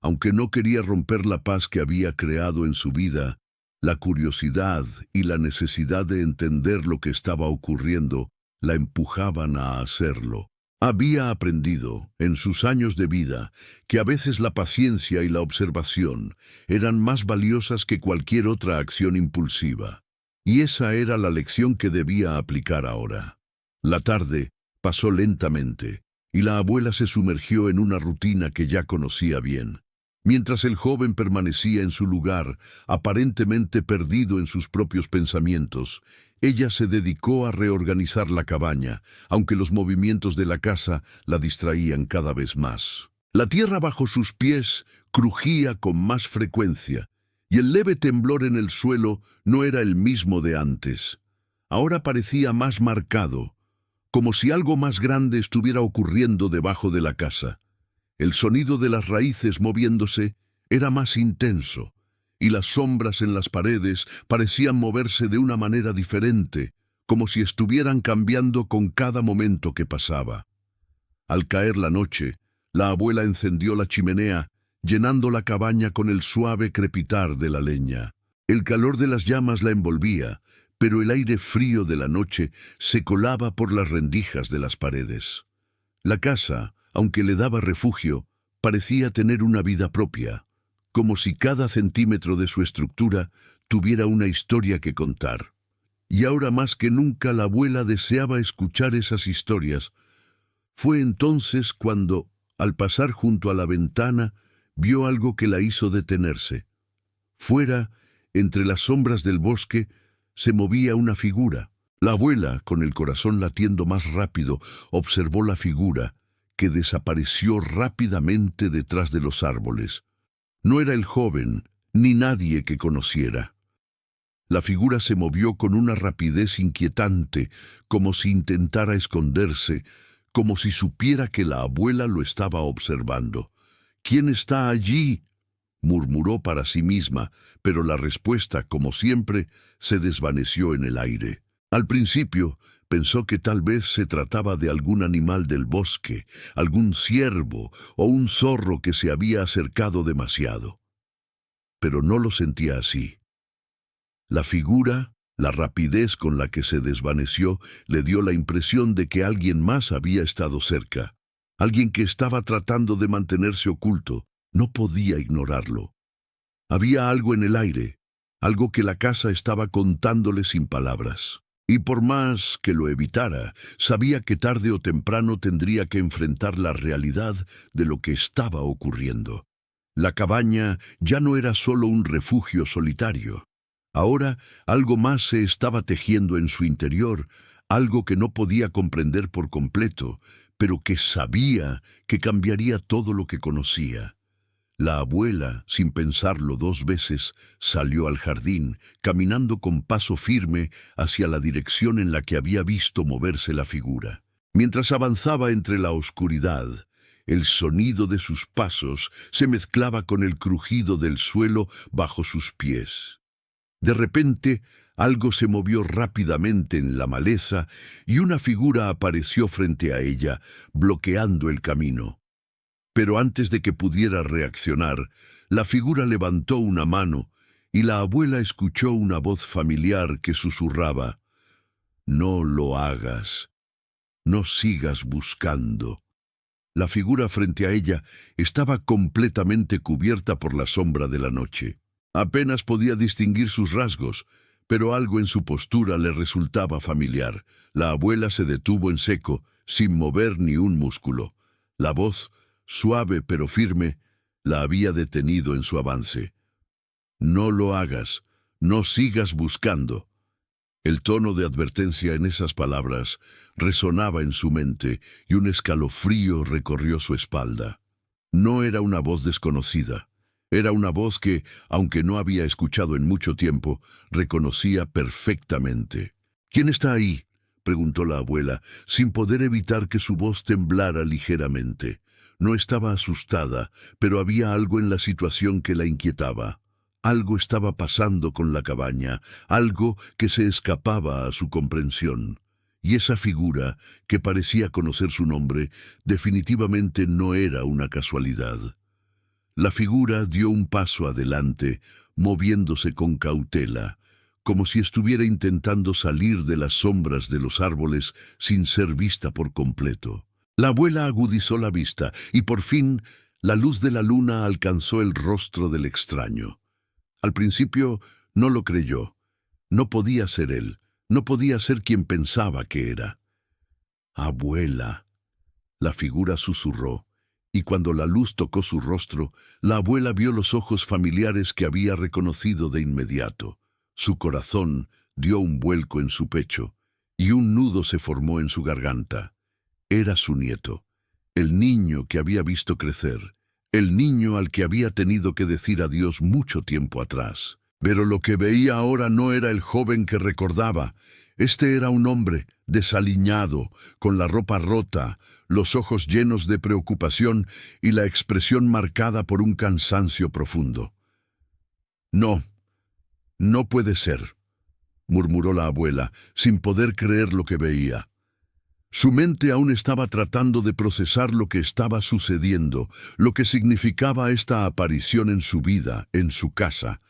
Aunque no quería romper la paz que había creado en su vida, la curiosidad y la necesidad de entender lo que estaba ocurriendo la empujaban a hacerlo. Había aprendido, en sus años de vida, que a veces la paciencia y la observación eran más valiosas que cualquier otra acción impulsiva. Y esa era la lección que debía aplicar ahora. La tarde pasó lentamente, y la abuela se sumergió en una rutina que ya conocía bien. Mientras el joven permanecía en su lugar, aparentemente perdido en sus propios pensamientos, ella se dedicó a reorganizar la cabaña, aunque los movimientos de la casa la distraían cada vez más. La tierra bajo sus pies crujía con más frecuencia, y el leve temblor en el suelo no era el mismo de antes. Ahora parecía más marcado, como si algo más grande estuviera ocurriendo debajo de la casa. El sonido de las raíces moviéndose era más intenso, y las sombras en las paredes parecían moverse de una manera diferente, como si estuvieran cambiando con cada momento que pasaba. Al caer la noche, la abuela encendió la chimenea, llenando la cabaña con el suave crepitar de la leña. El calor de las llamas la envolvía, pero el aire frío de la noche se colaba por las rendijas de las paredes. La casa, aunque le daba refugio, parecía tener una vida propia, como si cada centímetro de su estructura tuviera una historia que contar. Y ahora más que nunca la abuela deseaba escuchar esas historias. Fue entonces cuando, al pasar junto a la ventana, vio algo que la hizo detenerse. Fuera, entre las sombras del bosque, se movía una figura. La abuela, con el corazón latiendo más rápido, observó la figura, que desapareció rápidamente detrás de los árboles. No era el joven, ni nadie que conociera. La figura se movió con una rapidez inquietante, como si intentara esconderse, como si supiera que la abuela lo estaba observando. «¿Quién está allí?», murmuró para sí misma, pero la respuesta, como siempre, se desvaneció en el aire. Al principio, pensó que tal vez se trataba de algún animal del bosque, algún ciervo o un zorro que se había acercado demasiado. Pero no lo sentía así. La figura, la rapidez con la que se desvaneció, le dio la impresión de que alguien más había estado cerca, alguien que estaba tratando de mantenerse oculto. No podía ignorarlo. Había algo en el aire, algo que la casa estaba contándole sin palabras. Y por más que lo evitara, sabía que tarde o temprano tendría que enfrentar la realidad de lo que estaba ocurriendo. La cabaña ya no era solo un refugio solitario. Ahora algo más se estaba tejiendo en su interior, algo que no podía comprender por completo, pero que sabía que cambiaría todo lo que conocía. La abuela, sin pensarlo 2 veces, salió al jardín, caminando con paso firme hacia la dirección en la que había visto moverse la figura. Mientras avanzaba entre la oscuridad, el sonido de sus pasos se mezclaba con el crujido del suelo bajo sus pies. De repente, algo se movió rápidamente en la maleza y una figura apareció frente a ella, bloqueando el camino. Pero antes de que pudiera reaccionar, la figura levantó una mano y la abuela escuchó una voz familiar que susurraba: «No lo hagas, no sigas buscando». La figura frente a ella estaba completamente cubierta por la sombra de la noche. Apenas podía distinguir sus rasgos, pero algo en su postura le resultaba familiar. La abuela se detuvo en seco, sin mover ni un músculo. La voz, suave pero firme, la había detenido en su avance. «No lo hagas, no sigas buscando». El tono de advertencia en esas palabras resonaba en su mente y un escalofrío recorrió su espalda. No era una voz desconocida. Era una voz que, aunque no había escuchado en mucho tiempo, reconocía perfectamente. «¿Quién está ahí?», preguntó la abuela, sin poder evitar que su voz temblara ligeramente. No estaba asustada, pero había algo en la situación que la inquietaba. Algo estaba pasando con la cabaña, algo que se escapaba a su comprensión. Y esa figura, que parecía conocer su nombre, definitivamente no era una casualidad. La figura dio un paso adelante, moviéndose con cautela, como si estuviera intentando salir de las sombras de los árboles sin ser vista por completo. La abuela agudizó la vista y por fin la luz de la luna alcanzó el rostro del extraño. Al principio no lo creyó. No podía ser él, no podía ser quien pensaba que era. «Abuela», la figura susurró, y cuando la luz tocó su rostro, la abuela vio los ojos familiares que había reconocido de inmediato. Su corazón dio un vuelco en su pecho, y un nudo se formó en su garganta. Era su nieto, el niño que había visto crecer, el niño al que había tenido que decir adiós mucho tiempo atrás. Pero lo que veía ahora no era el joven que recordaba. Este era un hombre desaliñado, con la ropa rota, los ojos llenos de preocupación y la expresión marcada por un cansancio profundo. «No, no puede ser», murmuró la abuela, sin poder creer lo que veía. Su mente aún estaba tratando de procesar lo que estaba sucediendo, lo que significaba esta aparición en su vida, en su casa.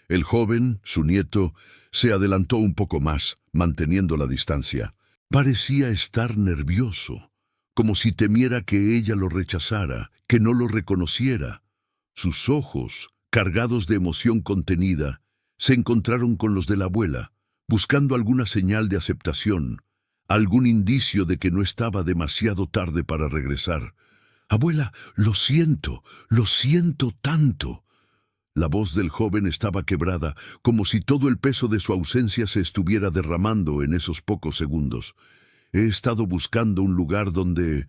El joven, su nieto, se adelantó un poco más, manteniendo la distancia. Parecía estar nervioso, como si temiera que ella lo rechazara, que no lo reconociera. Sus ojos, cargados de emoción contenida, se encontraron con los de la abuela, buscando alguna señal de aceptación, algún indicio de que no estaba demasiado tarde para regresar. «Abuela, lo siento tanto». La voz del joven estaba quebrada, como si todo el peso de su ausencia se estuviera derramando en esos pocos segundos. «He estado buscando un lugar donde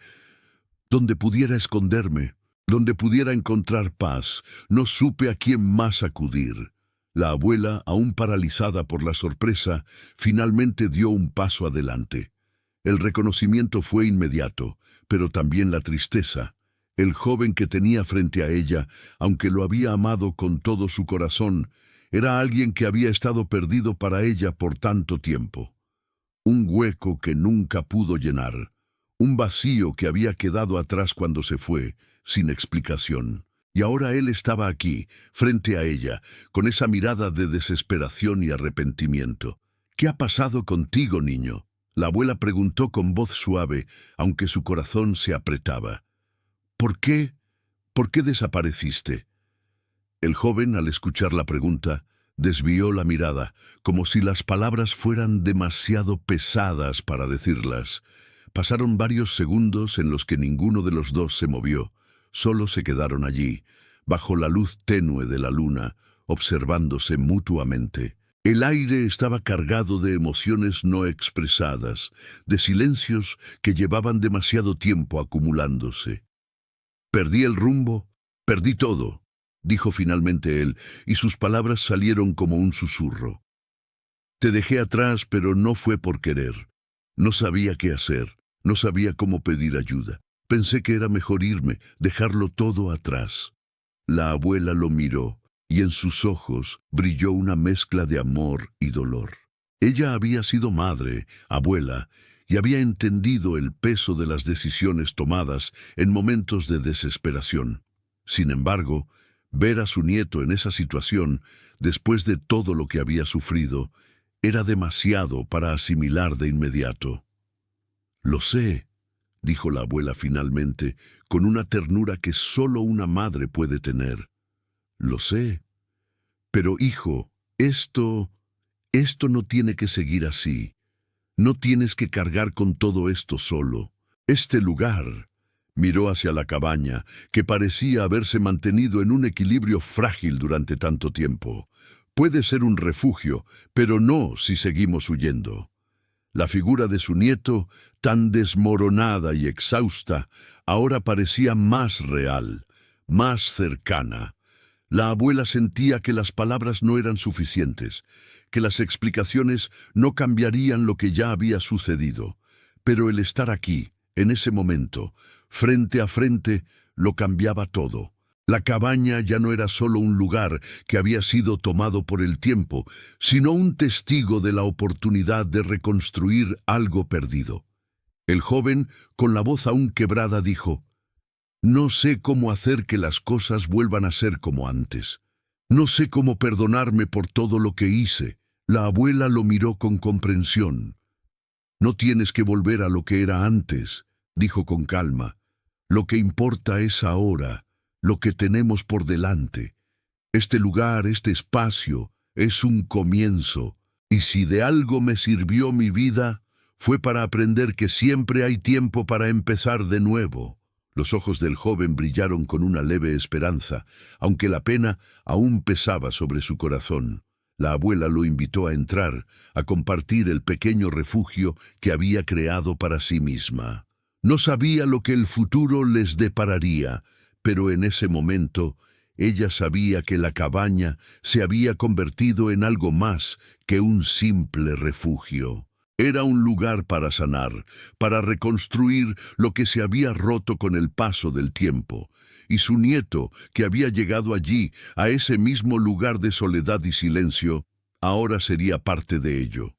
pudiera esconderme, donde pudiera encontrar paz. No supe a quién más acudir». La abuela, aún paralizada por la sorpresa, finalmente dio un paso adelante. El reconocimiento fue inmediato, pero también la tristeza. El joven que tenía frente a ella, aunque lo había amado con todo su corazón, era alguien que había estado perdido para ella por tanto tiempo. Un hueco que nunca pudo llenar, un vacío que había quedado atrás cuando se fue, sin explicación. Y ahora él estaba aquí, frente a ella, con esa mirada de desesperación y arrepentimiento. «¿Qué ha pasado contigo, niño?», la abuela preguntó con voz suave, aunque su corazón se apretaba. «¿Por qué? ¿Por qué desapareciste?». El joven, al escuchar la pregunta, desvió la mirada, como si las palabras fueran demasiado pesadas para decirlas. Pasaron varios segundos en los que ninguno de los dos se movió. Solo se quedaron allí, bajo la luz tenue de la luna, observándose mutuamente. El aire estaba cargado de emociones no expresadas, de silencios que llevaban demasiado tiempo acumulándose. Perdí el rumbo, perdí todo, dijo finalmente él, y sus palabras salieron como un susurro. Te dejé atrás, pero no fue por querer. No sabía qué hacer, no sabía cómo pedir ayuda. Pensé que era mejor irme, dejarlo todo atrás. La abuela lo miró, y en sus ojos brilló una mezcla de amor y dolor. Ella había sido madre, abuela, y había entendido el peso de las decisiones tomadas en momentos de desesperación. Sin embargo, ver a su nieto en esa situación, después de todo lo que había sufrido, era demasiado para asimilar de inmediato. «Lo sé», dijo la abuela finalmente, con una ternura que solo una madre puede tener. «Lo sé. Pero, hijo, esto no tiene que seguir así. No tienes que cargar con todo esto solo. Este lugar», miró hacia la cabaña, que parecía haberse mantenido en un equilibrio frágil durante tanto tiempo. «Puede ser un refugio, pero no si seguimos huyendo». La figura de su nieto, tan desmoronada y exhausta, ahora parecía más real, más cercana. La abuela sentía que las palabras no eran suficientes, que las explicaciones no cambiarían lo que ya había sucedido. Pero el estar aquí, en ese momento, frente a frente, lo cambiaba todo. La cabaña ya no era solo un lugar que había sido tomado por el tiempo, sino un testigo de la oportunidad de reconstruir algo perdido. El joven, con la voz aún quebrada, dijo: «No sé cómo hacer que las cosas vuelvan a ser como antes. No sé cómo perdonarme por todo lo que hice». La abuela lo miró con comprensión. «No tienes que volver a lo que era antes», dijo con calma. «Lo que importa es ahora, lo que tenemos por delante. Este lugar, este espacio, es un comienzo, y si de algo me sirvió mi vida, fue para aprender que siempre hay tiempo para empezar de nuevo». Los ojos del joven brillaron con una leve esperanza, aunque la pena aún pesaba sobre su corazón. La abuela lo invitó a entrar, a compartir el pequeño refugio que había creado para sí misma. No sabía lo que el futuro les depararía, pero en ese momento ella sabía que la cabaña se había convertido en algo más que un simple refugio. Era un lugar para sanar, para reconstruir lo que se había roto con el paso del tiempo. Y su nieto, que había llegado allí, a ese mismo lugar de soledad y silencio, ahora sería parte de ello.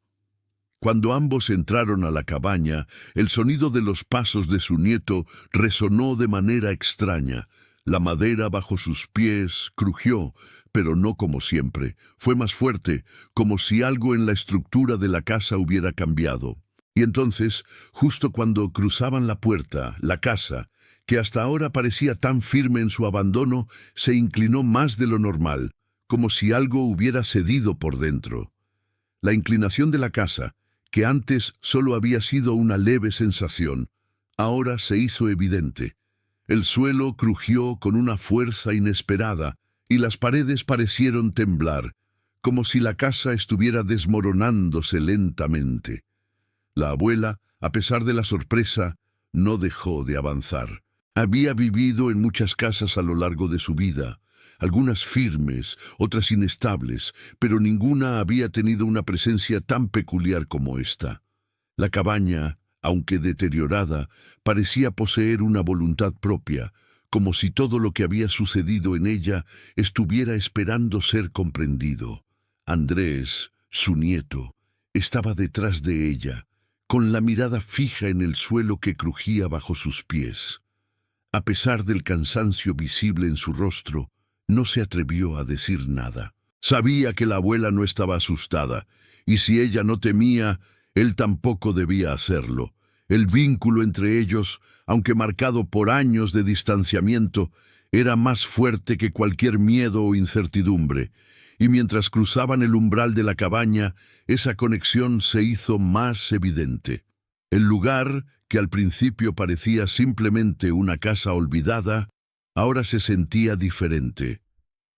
Cuando ambos entraron a la cabaña, el sonido de los pasos de su nieto resonó de manera extraña. La madera bajo sus pies crujió, pero no como siempre. Fue más fuerte, como si algo en la estructura de la casa hubiera cambiado. Y entonces, justo cuando cruzaban la puerta, la casa, que hasta ahora parecía tan firme en su abandono, se inclinó más de lo normal, como si algo hubiera cedido por dentro. La inclinación de la casa, que antes solo había sido una leve sensación, ahora se hizo evidente. El suelo crujió con una fuerza inesperada y las paredes parecieron temblar, como si la casa estuviera desmoronándose lentamente. La abuela, a pesar de la sorpresa, no dejó de avanzar. Había vivido en muchas casas a lo largo de su vida, algunas firmes, otras inestables, pero ninguna había tenido una presencia tan peculiar como esta. La cabaña, aunque deteriorada, parecía poseer una voluntad propia, como si todo lo que había sucedido en ella estuviera esperando ser comprendido. Andrés, su nieto, estaba detrás de ella, con la mirada fija en el suelo que crujía bajo sus pies. A pesar del cansancio visible en su rostro, no se atrevió a decir nada. Sabía que la abuela no estaba asustada, y si ella no temía, él tampoco debía hacerlo. El vínculo entre ellos, aunque marcado por años de distanciamiento, era más fuerte que cualquier miedo o incertidumbre, y mientras cruzaban el umbral de la cabaña, esa conexión se hizo más evidente. El lugar, que al principio parecía simplemente una casa olvidada, ahora se sentía diferente.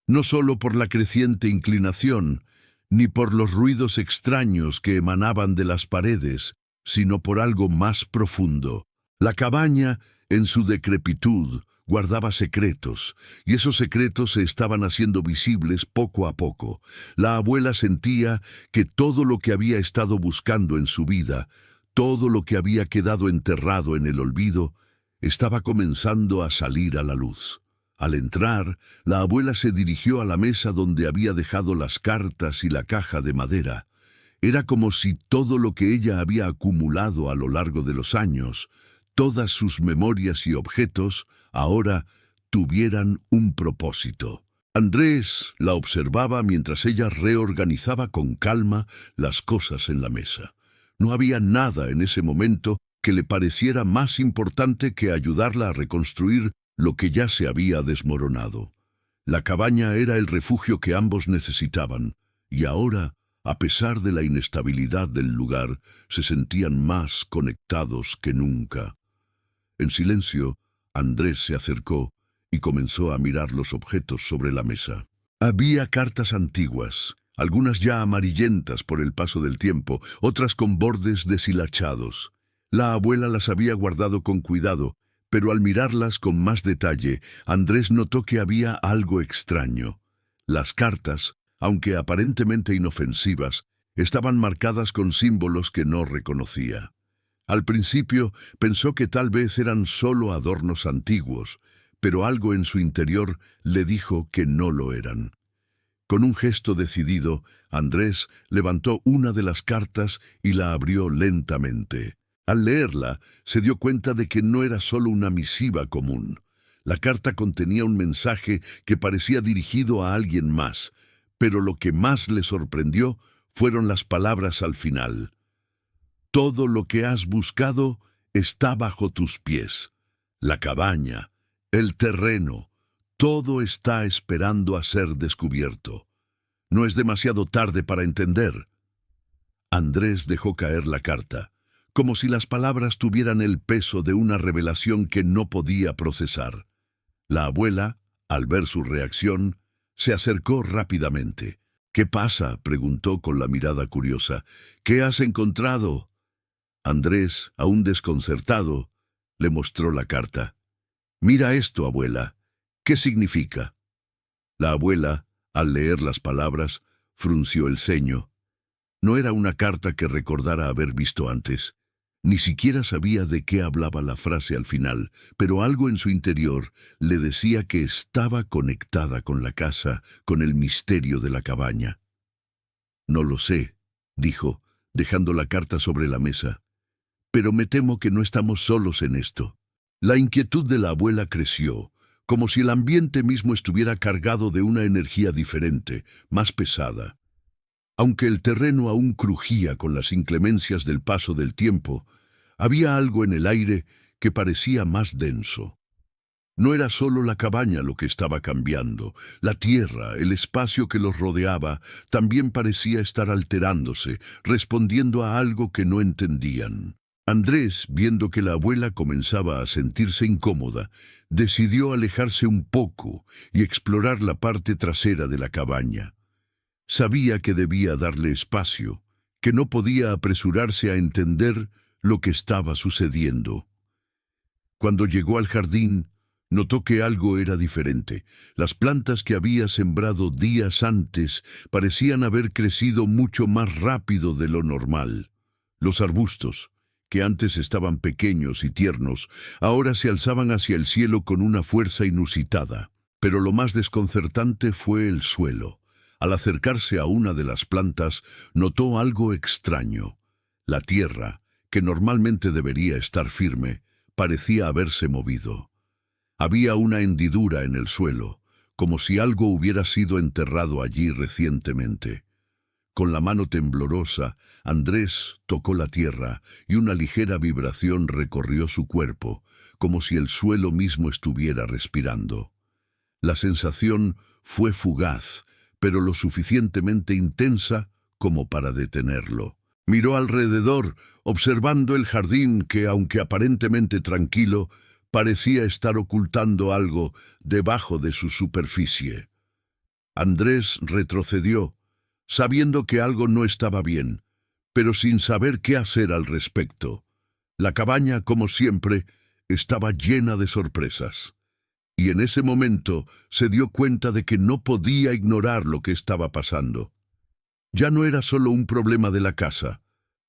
No solo por la creciente inclinación, ni por los ruidos extraños que emanaban de las paredes, sino por algo más profundo. La cabaña, en su decrepitud, guardaba secretos, y esos secretos se estaban haciendo visibles poco a poco. La abuela sentía que todo lo que había estado buscando en su vida, todo lo que había quedado enterrado en el olvido, estaba comenzando a salir a la luz. Al entrar, la abuela se dirigió a la mesa donde había dejado las cartas y la caja de madera. Era como si todo lo que ella había acumulado a lo largo de los años, todas sus memorias y objetos, ahora tuvieran un propósito. Andrés la observaba mientras ella reorganizaba con calma las cosas en la mesa. No había nada en ese momento que le pareciera más importante que ayudarla a reconstruir lo que ya se había desmoronado. La cabaña era el refugio que ambos necesitaban, y ahora, a pesar de la inestabilidad del lugar, se sentían más conectados que nunca. En silencio, Andrés se acercó y comenzó a mirar los objetos sobre la mesa. Había cartas antiguas, algunas ya amarillentas por el paso del tiempo, otras con bordes deshilachados. La abuela las había guardado con cuidado, pero al mirarlas con más detalle, Andrés notó que había algo extraño. Las cartas, aunque aparentemente inofensivas, estaban marcadas con símbolos que no reconocía. Al principio pensó que tal vez eran solo adornos antiguos, pero algo en su interior le dijo que no lo eran. Con un gesto decidido, Andrés levantó una de las cartas y la abrió lentamente. Al leerla, se dio cuenta de que no era solo una misiva común. La carta contenía un mensaje que parecía dirigido a alguien más, pero lo que más le sorprendió fueron las palabras al final. Todo lo que has buscado está bajo tus pies. La cabaña, el terreno, todo está esperando a ser descubierto. No es demasiado tarde para entender. Andrés dejó caer la carta, como si las palabras tuvieran el peso de una revelación que no podía procesar. La abuela, al ver su reacción, se acercó rápidamente. «¿Qué pasa?», preguntó con la mirada curiosa. «¿Qué has encontrado?». Andrés, aún desconcertado, le mostró la carta. «Mira esto, abuela. ¿Qué significa?». La abuela, al leer las palabras, frunció el ceño. No era una carta que recordara haber visto antes. Ni siquiera sabía de qué hablaba la frase al final, pero algo en su interior le decía que estaba conectada con la casa, con el misterio de la cabaña. «No lo sé», dijo, dejando la carta sobre la mesa. «Pero me temo que no estamos solos en esto». La inquietud de la abuela creció, como si el ambiente mismo estuviera cargado de una energía diferente, más pesada. Aunque el terreno aún crujía con las inclemencias del paso del tiempo, había algo en el aire que parecía más denso. No era solo la cabaña lo que estaba cambiando. La tierra, el espacio que los rodeaba, también parecía estar alterándose, respondiendo a algo que no entendían. Andrés, viendo que la abuela comenzaba a sentirse incómoda, decidió alejarse un poco y explorar la parte trasera de la cabaña. Sabía que debía darle espacio, que no podía apresurarse a entender lo que estaba sucediendo. Cuando llegó al jardín, notó que algo era diferente. Las plantas que había sembrado días antes parecían haber crecido mucho más rápido de lo normal. Los arbustos, que antes estaban pequeños y tiernos, ahora se alzaban hacia el cielo con una fuerza inusitada. Pero lo más desconcertante fue el suelo. Al acercarse a una de las plantas, notó algo extraño. La tierra, que normalmente debería estar firme, parecía haberse movido. Había una hendidura en el suelo, como si algo hubiera sido enterrado allí recientemente. Con la mano temblorosa, Andrés tocó la tierra y una ligera vibración recorrió su cuerpo, como si el suelo mismo estuviera respirando. La sensación fue fugaz, pero lo suficientemente intensa como para detenerlo. Miró alrededor, observando el jardín que, aunque aparentemente tranquilo, parecía estar ocultando algo debajo de su superficie. Andrés retrocedió, sabiendo que algo no estaba bien, pero sin saber qué hacer al respecto. La cabaña, como siempre, estaba llena de sorpresas. Y en ese momento se dio cuenta de que no podía ignorar lo que estaba pasando. Ya no era solo un problema de la casa.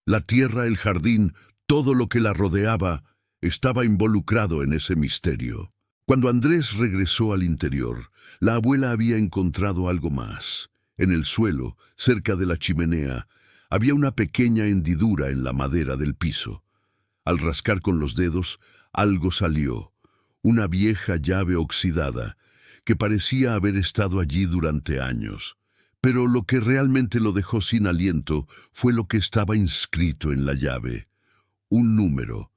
La tierra, el jardín, todo lo que la rodeaba, estaba involucrado en ese misterio. Cuando Andrés regresó al interior, la abuela había encontrado algo más. En el suelo, cerca de la chimenea, había una pequeña hendidura en la madera del piso. Al rascar con los dedos, algo salió. Una vieja llave oxidada, que parecía haber estado allí durante años. Pero lo que realmente lo dejó sin aliento fue lo que estaba inscrito en la llave. Un número,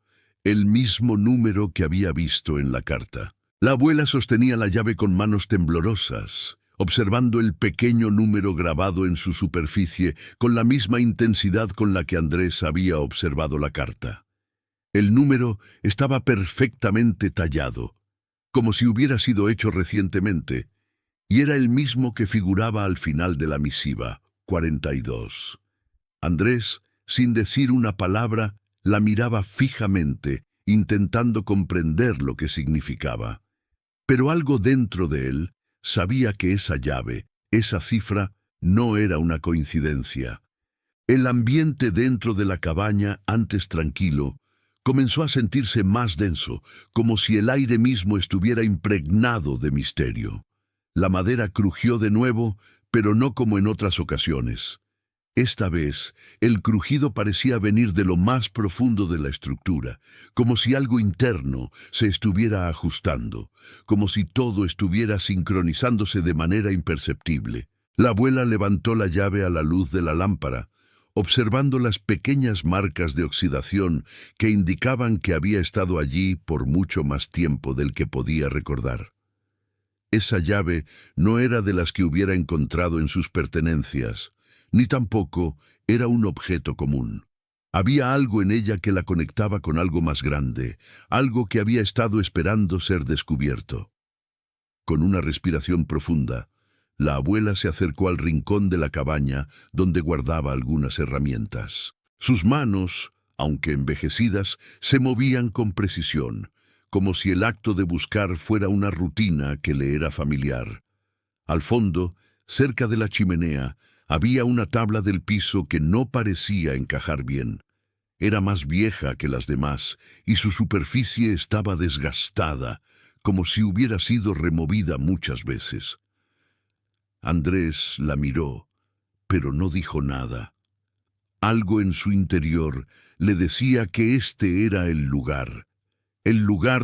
el mismo número que había visto en la carta. La abuela sostenía la llave con manos temblorosas, observando el pequeño número grabado en su superficie con la misma intensidad con la que Andrés había observado la carta. El número estaba perfectamente tallado, como si hubiera sido hecho recientemente, y era el mismo que figuraba al final de la misiva, 42. Andrés, sin decir una palabra, la miraba fijamente, intentando comprender lo que significaba. Pero algo dentro de él sabía que esa llave, esa cifra, no era una coincidencia. El ambiente dentro de la cabaña, antes tranquilo, comenzó a sentirse más denso, como si el aire mismo estuviera impregnado de misterio. La madera crujió de nuevo, pero no como en otras ocasiones. Esta vez, el crujido parecía venir de lo más profundo de la estructura, como si algo interno se estuviera ajustando, como si todo estuviera sincronizándose de manera imperceptible. La abuela levantó la llave a la luz de la lámpara, observando las pequeñas marcas de oxidación que indicaban que había estado allí por mucho más tiempo del que podía recordar. Esa llave no era de las que hubiera encontrado en sus pertenencias, ni tampoco era un objeto común. Había algo en ella que la conectaba con algo más grande, algo que había estado esperando ser descubierto. Con una respiración profunda, la abuela se acercó al rincón de la cabaña donde guardaba algunas herramientas. Sus manos, aunque envejecidas, se movían con precisión, como si el acto de buscar fuera una rutina que le era familiar. Al fondo, cerca de la chimenea, había una tabla del piso que no parecía encajar bien. Era más vieja que las demás y su superficie estaba desgastada, como si hubiera sido removida muchas veces. Andrés la miró, pero no dijo nada. Algo en su interior le decía que este era el lugar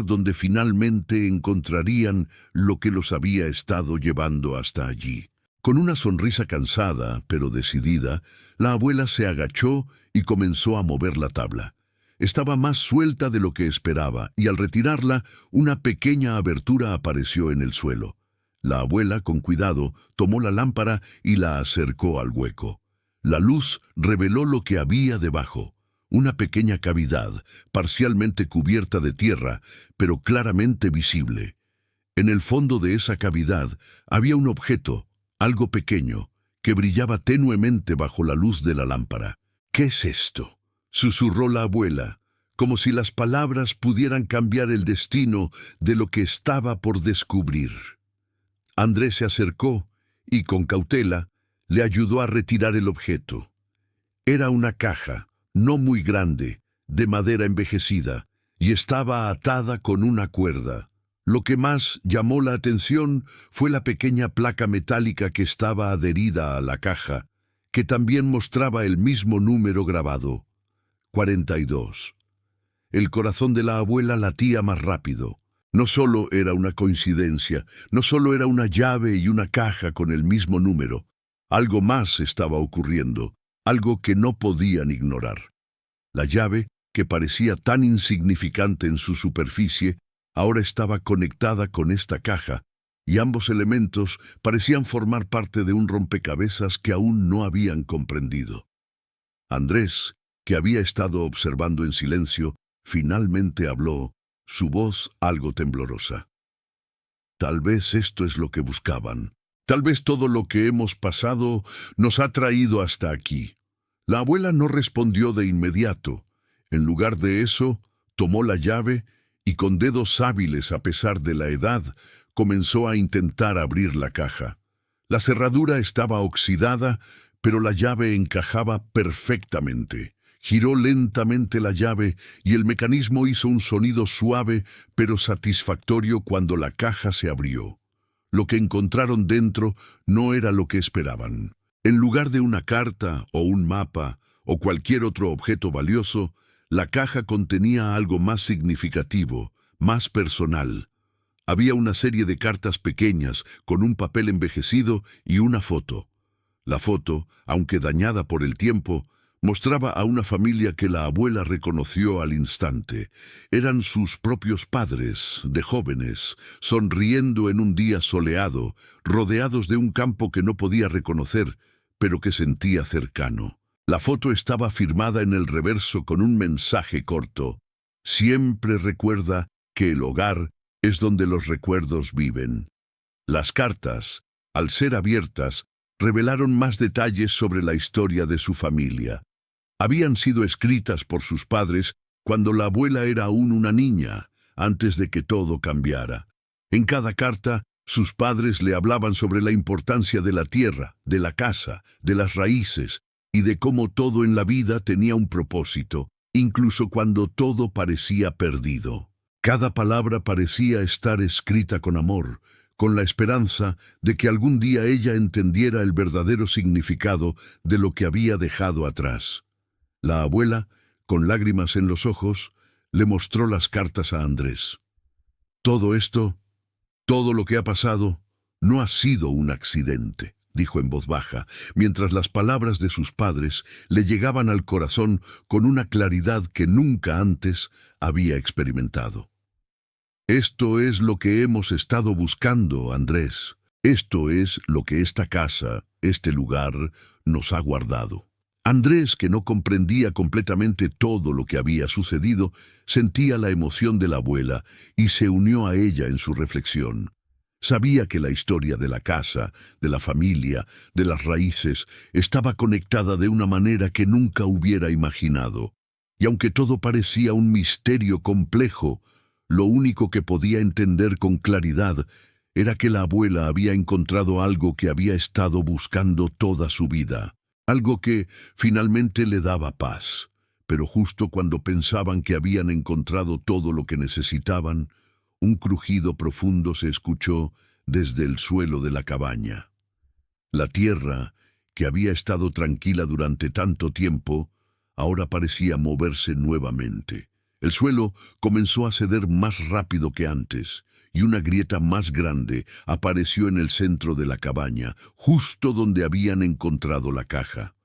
donde finalmente encontrarían lo que los había estado llevando hasta allí. Con una sonrisa cansada, pero decidida, la abuela se agachó y comenzó a mover la tabla. Estaba más suelta de lo que esperaba, y al retirarla, una pequeña abertura apareció en el suelo. La abuela, con cuidado, tomó la lámpara y la acercó al hueco. La luz reveló lo que había debajo. Una pequeña cavidad, parcialmente cubierta de tierra, pero claramente visible. En el fondo de esa cavidad había un objeto, algo pequeño, que brillaba tenuemente bajo la luz de la lámpara. «¿Qué es esto?», susurró la abuela, como si las palabras pudieran cambiar el destino de lo que estaba por descubrir. Andrés se acercó y, con cautela, le ayudó a retirar el objeto. Era una caja, no muy grande, de madera envejecida, y estaba atada con una cuerda. Lo que más llamó la atención fue la pequeña placa metálica que estaba adherida a la caja, que también mostraba el mismo número grabado, 42. El corazón de la abuela latía más rápido. No solo era una coincidencia, no solo era una llave y una caja con el mismo número. Algo más estaba ocurriendo, algo que no podían ignorar. La llave, que parecía tan insignificante en su superficie, ahora estaba conectada con esta caja, y ambos elementos parecían formar parte de un rompecabezas que aún no habían comprendido. Andrés, que había estado observando en silencio, finalmente habló, su voz algo temblorosa. «Tal vez esto es lo que buscaban», Tal vez todo lo que hemos pasado nos ha traído hasta aquí. La abuela no respondió de inmediato. En lugar de eso, tomó la llave y con dedos hábiles a pesar de la edad, comenzó a intentar abrir la caja. La cerradura estaba oxidada, pero la llave encajaba perfectamente. Giró lentamente la llave y el mecanismo hizo un sonido suave pero satisfactorio cuando la caja se abrió. Lo que encontraron dentro no era lo que esperaban. En lugar de una carta o un mapa o cualquier otro objeto valioso, la caja contenía algo más significativo, más personal. Había una serie de cartas pequeñas con un papel envejecido y una foto. La foto, aunque dañada por el tiempo, mostraba a una familia que la abuela reconoció al instante. Eran sus propios padres, de jóvenes, sonriendo en un día soleado, rodeados de un campo que no podía reconocer, pero que sentía cercano. La foto estaba firmada en el reverso con un mensaje corto. Siempre recuerda que el hogar es donde los recuerdos viven. Las cartas, al ser abiertas, revelaron más detalles sobre la historia de su familia. Habían sido escritas por sus padres cuando la abuela era aún una niña, antes de que todo cambiara. En cada carta, sus padres le hablaban sobre la importancia de la tierra, de la casa, de las raíces, y de cómo todo en la vida tenía un propósito, incluso cuando todo parecía perdido. Cada palabra parecía estar escrita con amor, con la esperanza de que algún día ella entendiera el verdadero significado de lo que había dejado atrás. La abuela, con lágrimas en los ojos, le mostró las cartas a Andrés. Todo esto, todo lo que ha pasado, no ha sido un accidente, dijo en voz baja, mientras las palabras de sus padres le llegaban al corazón con una claridad que nunca antes había experimentado. Esto es lo que hemos estado buscando, Andrés. Esto es lo que esta casa, este lugar, nos ha guardado. Andrés, que no comprendía completamente todo lo que había sucedido, sentía la emoción de la abuela y se unió a ella en su reflexión. Sabía que la historia de la casa, de la familia, de las raíces, estaba conectada de una manera que nunca hubiera imaginado. Y aunque todo parecía un misterio complejo, lo único que podía entender con claridad era que la abuela había encontrado algo que había estado buscando toda su vida. Algo que finalmente le daba paz. Pero justo cuando pensaban que habían encontrado todo lo que necesitaban, un crujido profundo se escuchó desde el suelo de la cabaña. La tierra, que había estado tranquila durante tanto tiempo, ahora parecía moverse nuevamente. El suelo comenzó a ceder más rápido que antes, y una grieta más grande apareció en el centro de la cabaña, justo donde habían encontrado la caja.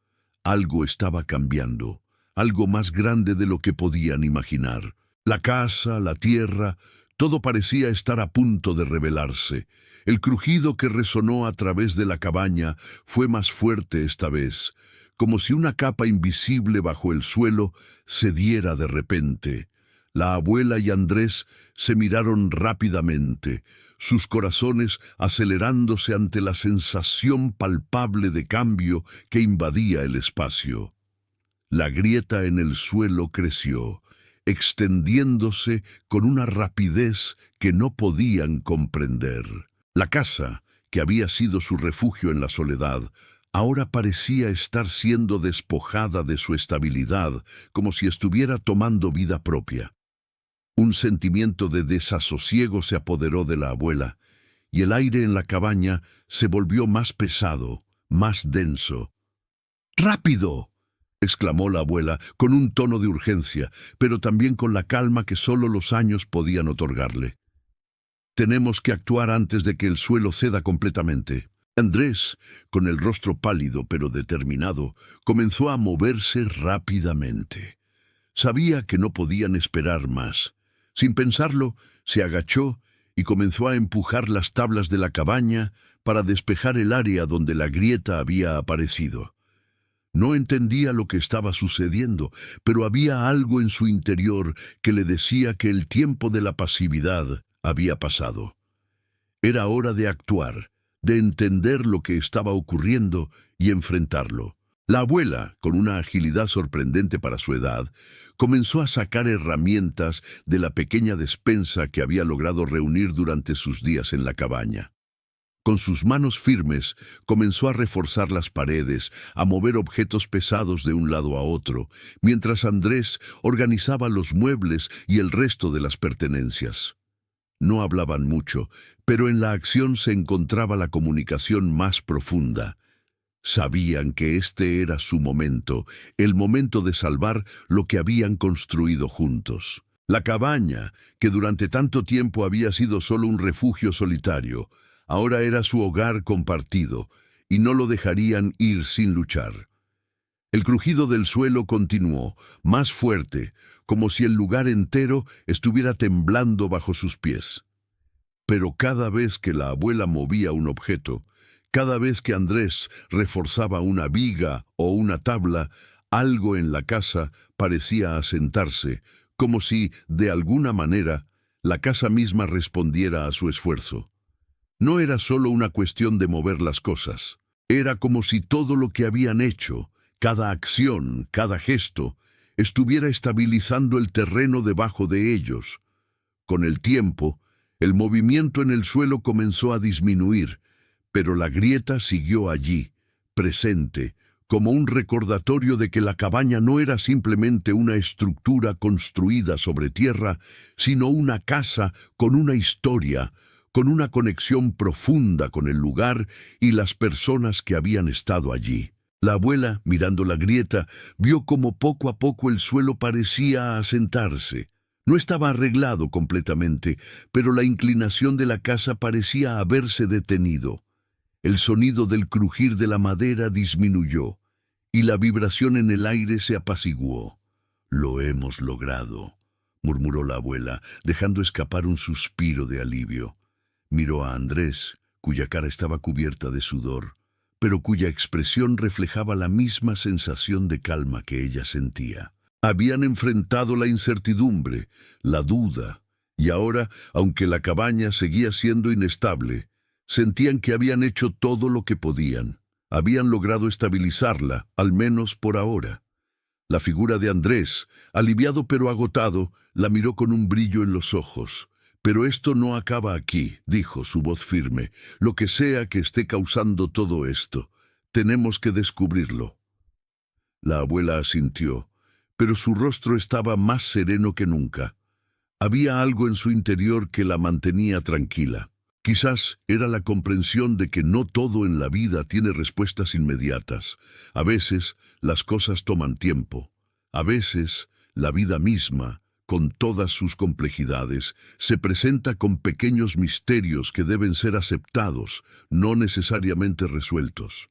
Algo estaba cambiando, algo más grande de lo que podían imaginar. La casa, la tierra, todo parecía estar a punto de revelarse. El crujido que resonó a través de la cabaña fue más fuerte esta vez, como si una capa invisible bajo el suelo cediera de repente. La abuela y Andrés se miraron rápidamente, sus corazones acelerándose ante la sensación palpable de cambio que invadía el espacio. La grieta en el suelo creció, extendiéndose con una rapidez que no podían comprender. La casa, que había sido su refugio en la soledad, ahora parecía estar siendo despojada de su estabilidad, como si estuviera tomando vida propia. Un sentimiento de desasosiego se apoderó de la abuela, y el aire en la cabaña se volvió más pesado, más denso. ¡Rápido!, exclamó la abuela, con un tono de urgencia, pero también con la calma que solo los años podían otorgarle. Tenemos que actuar antes de que el suelo ceda completamente. Andrés, con el rostro pálido pero determinado, comenzó a moverse rápidamente. Sabía que no podían esperar más. Sin pensarlo, se agachó y comenzó a empujar las tablas de la cabaña para despejar el área donde la grieta había aparecido. No entendía lo que estaba sucediendo, pero había algo en su interior que le decía que el tiempo de la pasividad había pasado. Era hora de actuar, de entender lo que estaba ocurriendo y enfrentarlo. La abuela, con una agilidad sorprendente para su edad, comenzó a sacar herramientas de la pequeña despensa que había logrado reunir durante sus días en la cabaña. Con sus manos firmes, comenzó a reforzar las paredes, a mover objetos pesados de un lado a otro, mientras Andrés organizaba los muebles y el resto de las pertenencias. No hablaban mucho, pero en la acción se encontraba la comunicación más profunda. Sabían que este era su momento, el momento de salvar lo que habían construido juntos. La cabaña, que durante tanto tiempo había sido solo un refugio solitario, ahora era su hogar compartido, y no lo dejarían ir sin luchar. El crujido del suelo continuó, más fuerte, como si el lugar entero estuviera temblando bajo sus pies. Pero cada vez que la abuela movía un objeto, cada vez que Andrés reforzaba una viga o una tabla, algo en la casa parecía asentarse, como si, de alguna manera, la casa misma respondiera a su esfuerzo. No era solo una cuestión de mover las cosas. Era como si todo lo que habían hecho, cada acción, cada gesto, estuviera estabilizando el terreno debajo de ellos. Con el tiempo, el movimiento en el suelo comenzó a disminuir, pero la grieta siguió allí, presente, como un recordatorio de que la cabaña no era simplemente una estructura construida sobre tierra, sino una casa con una historia, con una conexión profunda con el lugar y las personas que habían estado allí. La abuela, mirando la grieta, vio cómo poco a poco el suelo parecía asentarse. No estaba arreglado completamente, pero la inclinación de la casa parecía haberse detenido. El sonido del crujir de la madera disminuyó, y la vibración en el aire se apaciguó. «Lo hemos logrado», murmuró la abuela, dejando escapar un suspiro de alivio. Miró a Andrés, cuya cara estaba cubierta de sudor, pero cuya expresión reflejaba la misma sensación de calma que ella sentía. Habían enfrentado la incertidumbre, la duda, y ahora, aunque la cabaña seguía siendo inestable, sentían que habían hecho todo lo que podían. Habían logrado estabilizarla, al menos por ahora. La figura de Andrés, aliviado pero agotado, la miró con un brillo en los ojos. «Pero esto no acaba aquí», dijo, su voz firme. «Lo que sea que esté causando todo esto, tenemos que descubrirlo». La abuela asintió, pero su rostro estaba más sereno que nunca. Había algo en su interior que la mantenía tranquila. Quizás era la comprensión de que no todo en la vida tiene respuestas inmediatas. A veces las cosas toman tiempo. A veces la vida misma, con todas sus complejidades, se presenta con pequeños misterios que deben ser aceptados, no necesariamente resueltos.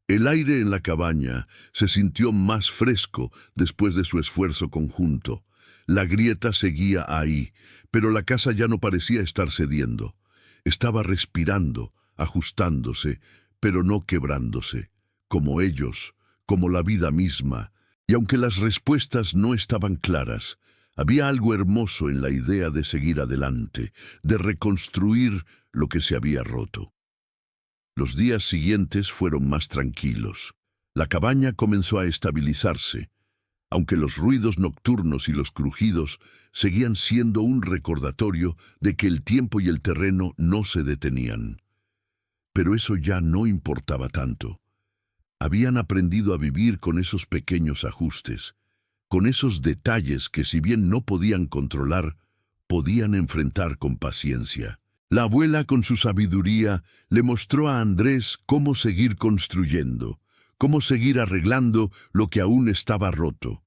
El aire en la cabaña se sintió más fresco después de su esfuerzo conjunto. La grieta seguía ahí, pero la casa ya no parecía estar cediendo. Estaba respirando, ajustándose, pero no quebrándose, como ellos, como la vida misma, y aunque las respuestas no estaban claras, había algo hermoso en la idea de seguir adelante, de reconstruir lo que se había roto. Los días siguientes fueron más tranquilos. La cabaña comenzó a estabilizarse, aunque los ruidos nocturnos y los crujidos seguían siendo un recordatorio de que el tiempo y el terreno no se detenían. Pero eso ya no importaba tanto. Habían aprendido a vivir con esos pequeños ajustes, con esos detalles que, si bien no podían controlar, podían enfrentar con paciencia. La abuela, con su sabiduría, le mostró a Andrés cómo seguir construyendo, cómo seguir arreglando lo que aún estaba roto.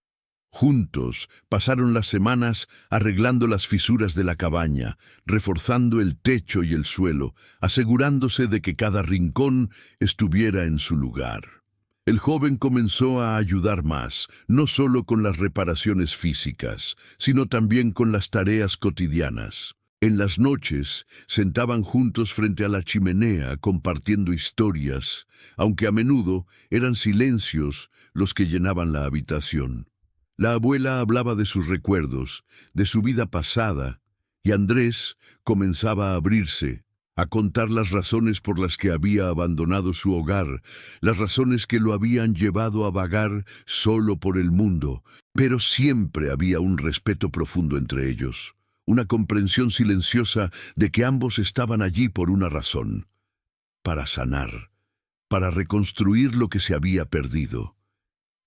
Juntos pasaron las semanas arreglando las fisuras de la cabaña, reforzando el techo y el suelo, asegurándose de que cada rincón estuviera en su lugar. El joven comenzó a ayudar más, no solo con las reparaciones físicas, sino también con las tareas cotidianas. En las noches, sentaban juntos frente a la chimenea compartiendo historias, aunque a menudo eran silencios los que llenaban la habitación. La abuela hablaba de sus recuerdos, de su vida pasada, y Andrés comenzaba a abrirse, a contar las razones por las que había abandonado su hogar, las razones que lo habían llevado a vagar solo por el mundo, pero siempre había un respeto profundo entre ellos, una comprensión silenciosa de que ambos estaban allí por una razón, para sanar, para reconstruir lo que se había perdido.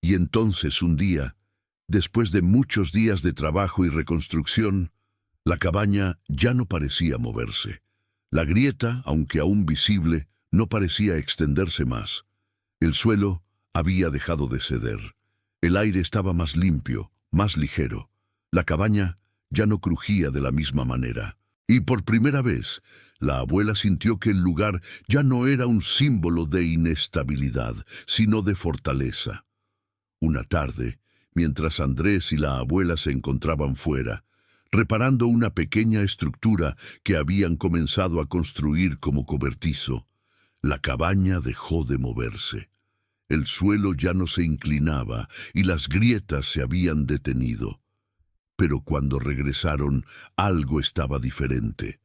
Y entonces un día, después de muchos días de trabajo y reconstrucción, la cabaña ya no parecía moverse. La grieta, aunque aún visible, no parecía extenderse más. El suelo había dejado de ceder. El aire estaba más limpio, más ligero. La cabaña ya no crujía de la misma manera. Y por primera vez, la abuela sintió que el lugar ya no era un símbolo de inestabilidad, sino de fortaleza. Una tarde, mientras Andrés y la abuela se encontraban fuera, reparando una pequeña estructura que habían comenzado a construir como cobertizo, la cabaña dejó de moverse. El suelo ya no se inclinaba y las grietas se habían detenido. Pero cuando regresaron, algo estaba diferente.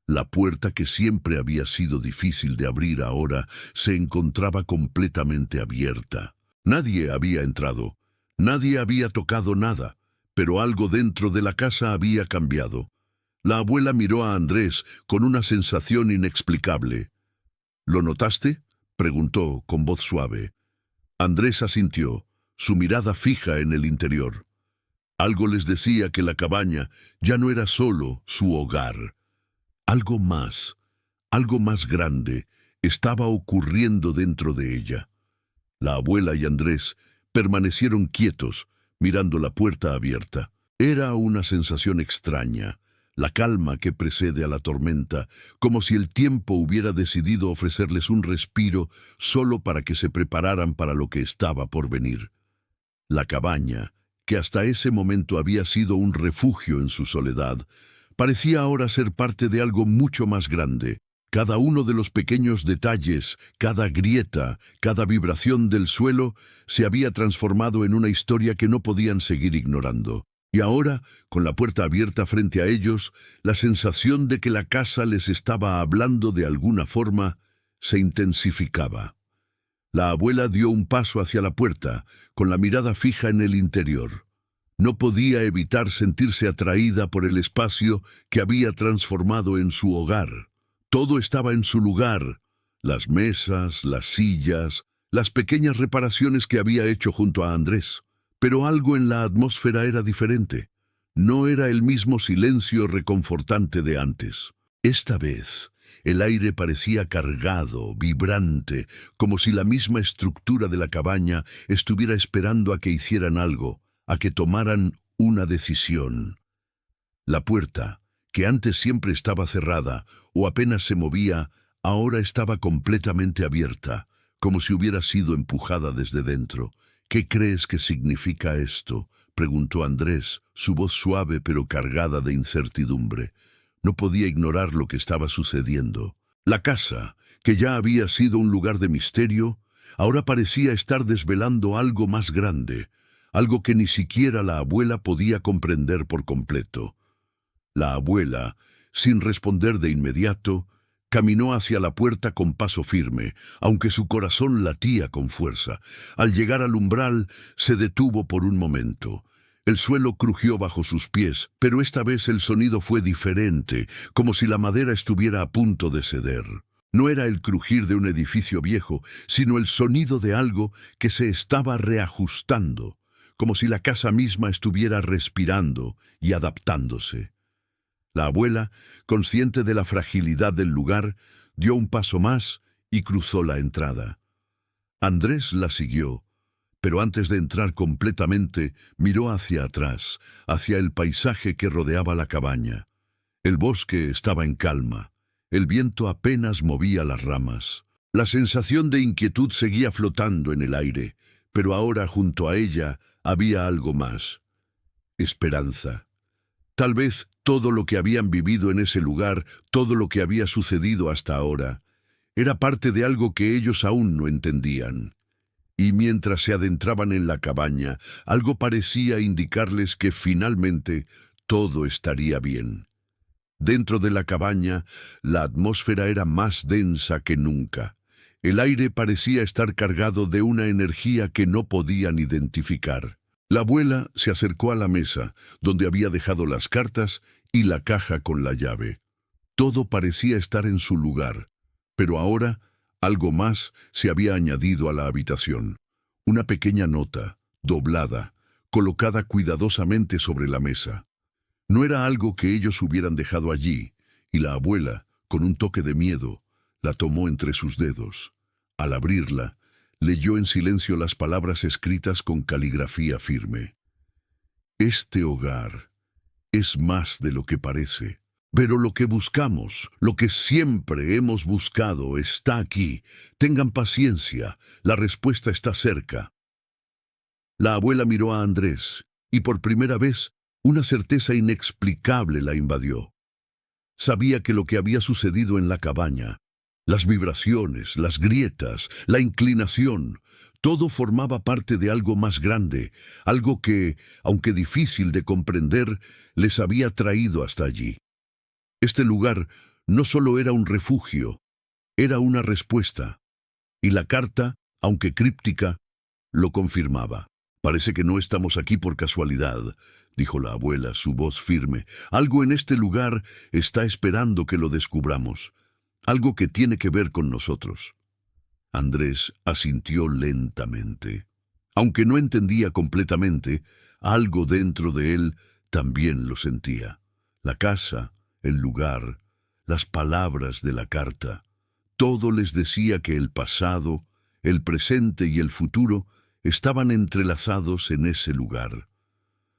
La puerta que siempre había sido difícil de abrir ahora se encontraba completamente abierta. Nadie había entrado, nadie había tocado nada, pero algo dentro de la casa había cambiado. La abuela miró a Andrés con una sensación inexplicable. ¿Lo notaste?, preguntó con voz suave. Andrés asintió, su mirada fija en el interior. Algo les decía que la cabaña ya no era solo su hogar. Algo más grande, estaba ocurriendo dentro de ella. La abuela y Andrés permanecieron quietos, mirando la puerta abierta. Era una sensación extraña, la calma que precede a la tormenta, como si el tiempo hubiera decidido ofrecerles un respiro solo para que se prepararan para lo que estaba por venir. La cabaña, que hasta ese momento había sido un refugio en su soledad, parecía ahora ser parte de algo mucho más grande. Cada uno de los pequeños detalles, cada grieta, cada vibración del suelo, se había transformado en una historia que no podían seguir ignorando. Y ahora, con la puerta abierta frente a ellos, la sensación de que la casa les estaba hablando de alguna forma se intensificaba. La abuela dio un paso hacia la puerta, con la mirada fija en el interior. No podía evitar sentirse atraída por el espacio que había transformado en su hogar. Todo estaba en su lugar, las mesas, las sillas, las pequeñas reparaciones que había hecho junto a Andrés. Pero algo en la atmósfera era diferente. No era el mismo silencio reconfortante de antes. Esta vez, el aire parecía cargado, vibrante, como si la misma estructura de la cabaña estuviera esperando a que hicieran algo, a que tomaran una decisión. La puerta, que antes siempre estaba cerrada o apenas se movía, ahora estaba completamente abierta, como si hubiera sido empujada desde dentro. «¿Qué crees que significa esto?», preguntó Andrés, su voz suave pero cargada de incertidumbre. No podía ignorar lo que estaba sucediendo. La casa, que ya había sido un lugar de misterio, ahora parecía estar desvelando algo más grande, algo que ni siquiera la abuela podía comprender por completo. La abuela, sin responder de inmediato, caminó hacia la puerta con paso firme, aunque su corazón latía con fuerza. Al llegar al umbral, se detuvo por un momento. El suelo crujió bajo sus pies, pero esta vez el sonido fue diferente, como si la madera estuviera a punto de ceder. No era el crujir de un edificio viejo, sino el sonido de algo que se estaba reajustando, como si la casa misma estuviera respirando y adaptándose. La abuela, consciente de la fragilidad del lugar, dio un paso más y cruzó la entrada. Andrés la siguió, pero antes de entrar completamente, miró hacia atrás, hacia el paisaje que rodeaba la cabaña. El bosque estaba en calma, el viento apenas movía las ramas. La sensación de inquietud seguía flotando en el aire, pero ahora junto a ella había algo más: esperanza. Tal vez todo lo que habían vivido en ese lugar, todo lo que había sucedido hasta ahora, era parte de algo que ellos aún no entendían. Y mientras se adentraban en la cabaña, algo parecía indicarles que finalmente todo estaría bien. Dentro de la cabaña, la atmósfera era más densa que nunca. El aire parecía estar cargado de una energía que no podían identificar. La abuela se acercó a la mesa, donde había dejado las cartas y la caja con la llave. Todo parecía estar en su lugar, pero ahora algo más se había añadido a la habitación. Una pequeña nota, doblada, colocada cuidadosamente sobre la mesa. No era algo que ellos hubieran dejado allí, y la abuela, con un toque de miedo, la tomó entre sus dedos. Al abrirla, leyó en silencio las palabras escritas con caligrafía firme. Este hogar es más de lo que parece. Pero lo que buscamos, lo que siempre hemos buscado, está aquí. Tengan paciencia, la respuesta está cerca. La abuela miró a Andrés, y por primera vez, una certeza inexplicable la invadió. Sabía que lo que había sucedido en la cabaña, las vibraciones, las grietas, la inclinación, todo formaba parte de algo más grande, algo que, aunque difícil de comprender, les había traído hasta allí. Este lugar no solo era un refugio, era una respuesta, y la carta, aunque críptica, lo confirmaba. Parece que no estamos aquí por casualidad, dijo la abuela, su voz firme. Algo en este lugar está esperando que lo descubramos, algo que tiene que ver con nosotros. Andrés asintió lentamente. Aunque no entendía completamente, algo dentro de él también lo sentía. La casa, el lugar, las palabras de la carta, todo les decía que el pasado, el presente y el futuro estaban entrelazados en ese lugar,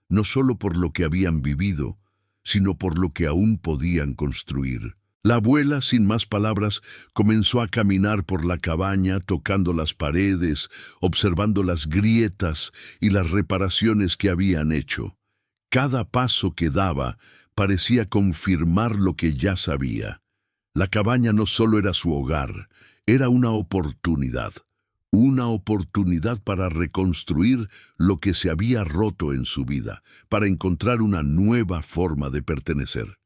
no solo por lo que habían vivido, sino por lo que aún podían construir. La abuela, sin más palabras, comenzó a caminar por la cabaña, tocando las paredes, observando las grietas y las reparaciones que habían hecho. Cada paso que daba parecía confirmar lo que ya sabía. La cabaña no solo era su hogar, era una oportunidad para reconstruir lo que se había roto en su vida, para encontrar una nueva forma de pertenecer.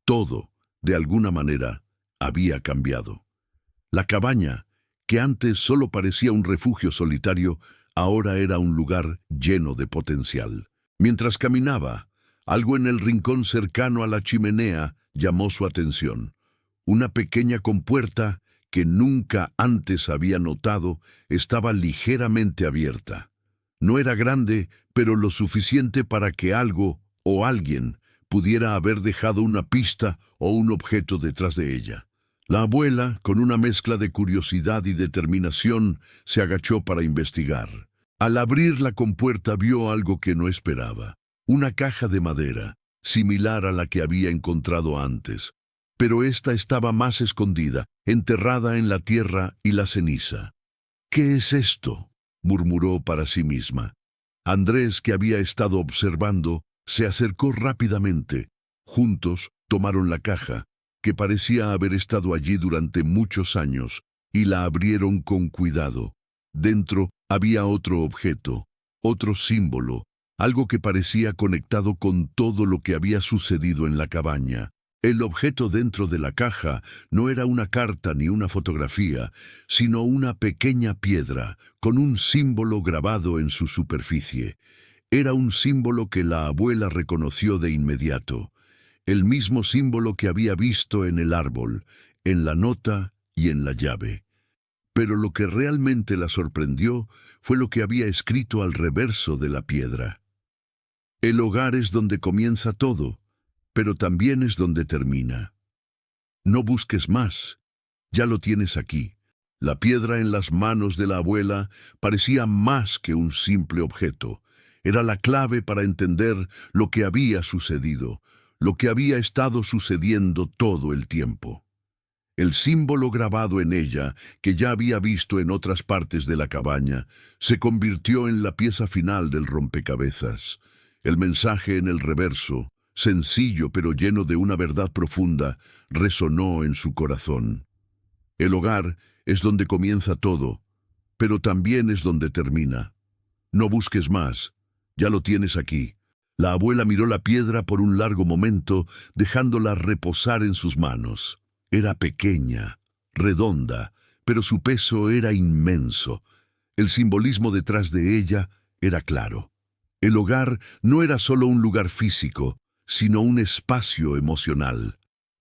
Todo, de alguna manera, había cambiado. La cabaña, que antes solo parecía un refugio solitario, ahora era un lugar lleno de potencial. Mientras caminaba, algo en el rincón cercano a la chimenea llamó su atención. Una pequeña compuerta que nunca antes había notado estaba ligeramente abierta. No era grande, pero lo suficiente para que algo o alguien pudiera haber dejado una pista o un objeto detrás de ella. La abuela, con una mezcla de curiosidad y determinación, se agachó para investigar. Al abrir la compuerta vio algo que no esperaba. Una caja de madera, similar a la que había encontrado antes. Pero esta estaba más escondida, enterrada en la tierra y la ceniza. «¿Qué es esto?», murmuró para sí misma. Andrés, que había estado observando, se acercó rápidamente. Juntos tomaron la caja, que parecía haber estado allí durante muchos años, y la abrieron con cuidado. Dentro había otro objeto, otro símbolo, algo que parecía conectado con todo lo que había sucedido en la cabaña. El objeto dentro de la caja no era una carta ni una fotografía, sino una pequeña piedra con un símbolo grabado en su superficie. Era un símbolo que la abuela reconoció de inmediato, el mismo símbolo que había visto en el árbol, en la nota y en la llave. Pero lo que realmente la sorprendió fue lo que había escrito al reverso de la piedra. El hogar es donde comienza todo, pero también es donde termina. No busques más, ya lo tienes aquí. La piedra en las manos de la abuela parecía más que un simple objeto. Era la clave para entender lo que había sucedido, lo que había estado sucediendo todo el tiempo. El símbolo grabado en ella, que ya había visto en otras partes de la cabaña, se convirtió en la pieza final del rompecabezas. El mensaje en el reverso, sencillo pero lleno de una verdad profunda, resonó en su corazón. El hogar es donde comienza todo, pero también es donde termina. No busques más, ya lo tienes aquí. La abuela miró la piedra por un largo momento, dejándola reposar en sus manos. Era pequeña, redonda, pero su peso era inmenso. El simbolismo detrás de ella era claro. El hogar no era solo un lugar físico, sino un espacio emocional.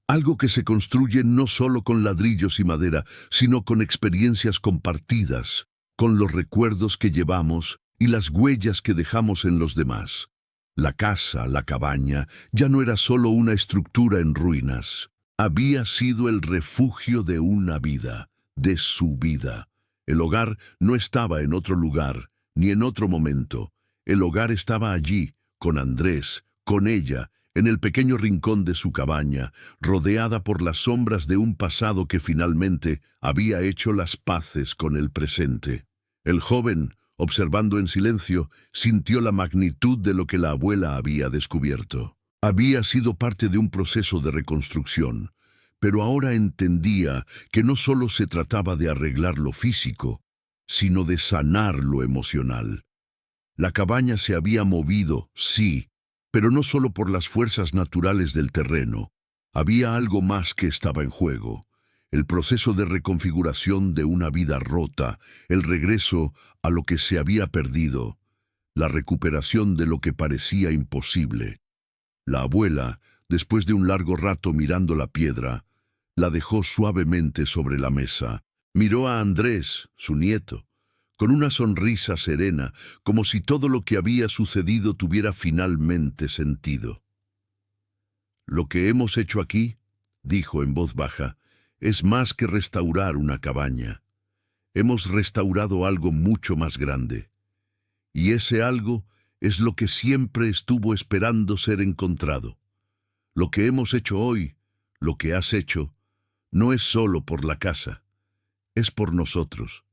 Algo que se construye no solo con ladrillos y madera, sino con experiencias compartidas, con los recuerdos que llevamos y las huellas que dejamos en los demás. La casa, la cabaña, ya no era solo una estructura en ruinas. Había sido el refugio de una vida, de su vida. El hogar no estaba en otro lugar, ni en otro momento. El hogar estaba allí, con Andrés, con ella, en el pequeño rincón de su cabaña, rodeada por las sombras de un pasado que finalmente había hecho las paces con el presente. El joven, observando en silencio, sintió la magnitud de lo que la abuela había descubierto. Había sido parte de un proceso de reconstrucción, pero ahora entendía que no solo se trataba de arreglar lo físico, sino de sanar lo emocional. La cabaña se había movido, sí, pero no solo por las fuerzas naturales del terreno. Había algo más que estaba en juego. El proceso de reconfiguración de una vida rota, el regreso a lo que se había perdido, la recuperación de lo que parecía imposible. La abuela, después de un largo rato mirando la piedra, la dejó suavemente sobre la mesa. Miró a Andrés, su nieto, con una sonrisa serena, como si todo lo que había sucedido tuviera finalmente sentido. «Lo que hemos hecho aquí», dijo en voz baja, «es más que restaurar una cabaña. Hemos restaurado algo mucho más grande. Y ese algo es lo que siempre estuvo esperando ser encontrado. Lo que hemos hecho hoy, lo que has hecho, no es solo por la casa, es por nosotros.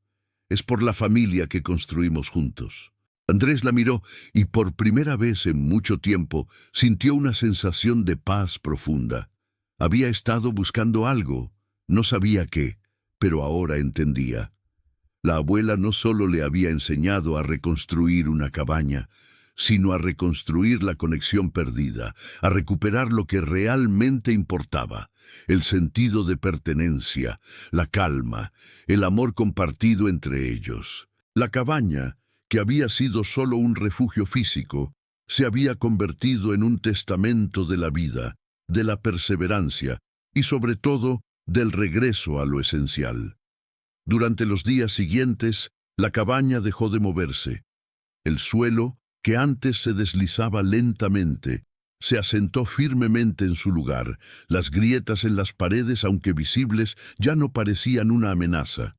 Es por la familia que construimos juntos». Andrés la miró y por primera vez en mucho tiempo sintió una sensación de paz profunda. Había estado buscando algo, no sabía qué, pero ahora entendía. La abuela no solo le había enseñado a reconstruir una cabaña, sino a reconstruir la conexión perdida, a recuperar lo que realmente importaba, el sentido de pertenencia, la calma, el amor compartido entre ellos. La cabaña, que había sido solo un refugio físico, se había convertido en un testamento de la vida, de la perseverancia y sobre todo del regreso a lo esencial. Durante los días siguientes, la cabaña dejó de moverse. El suelo, que antes se deslizaba lentamente, se asentó firmemente en su lugar. Las grietas en las paredes, aunque visibles, ya no parecían una amenaza.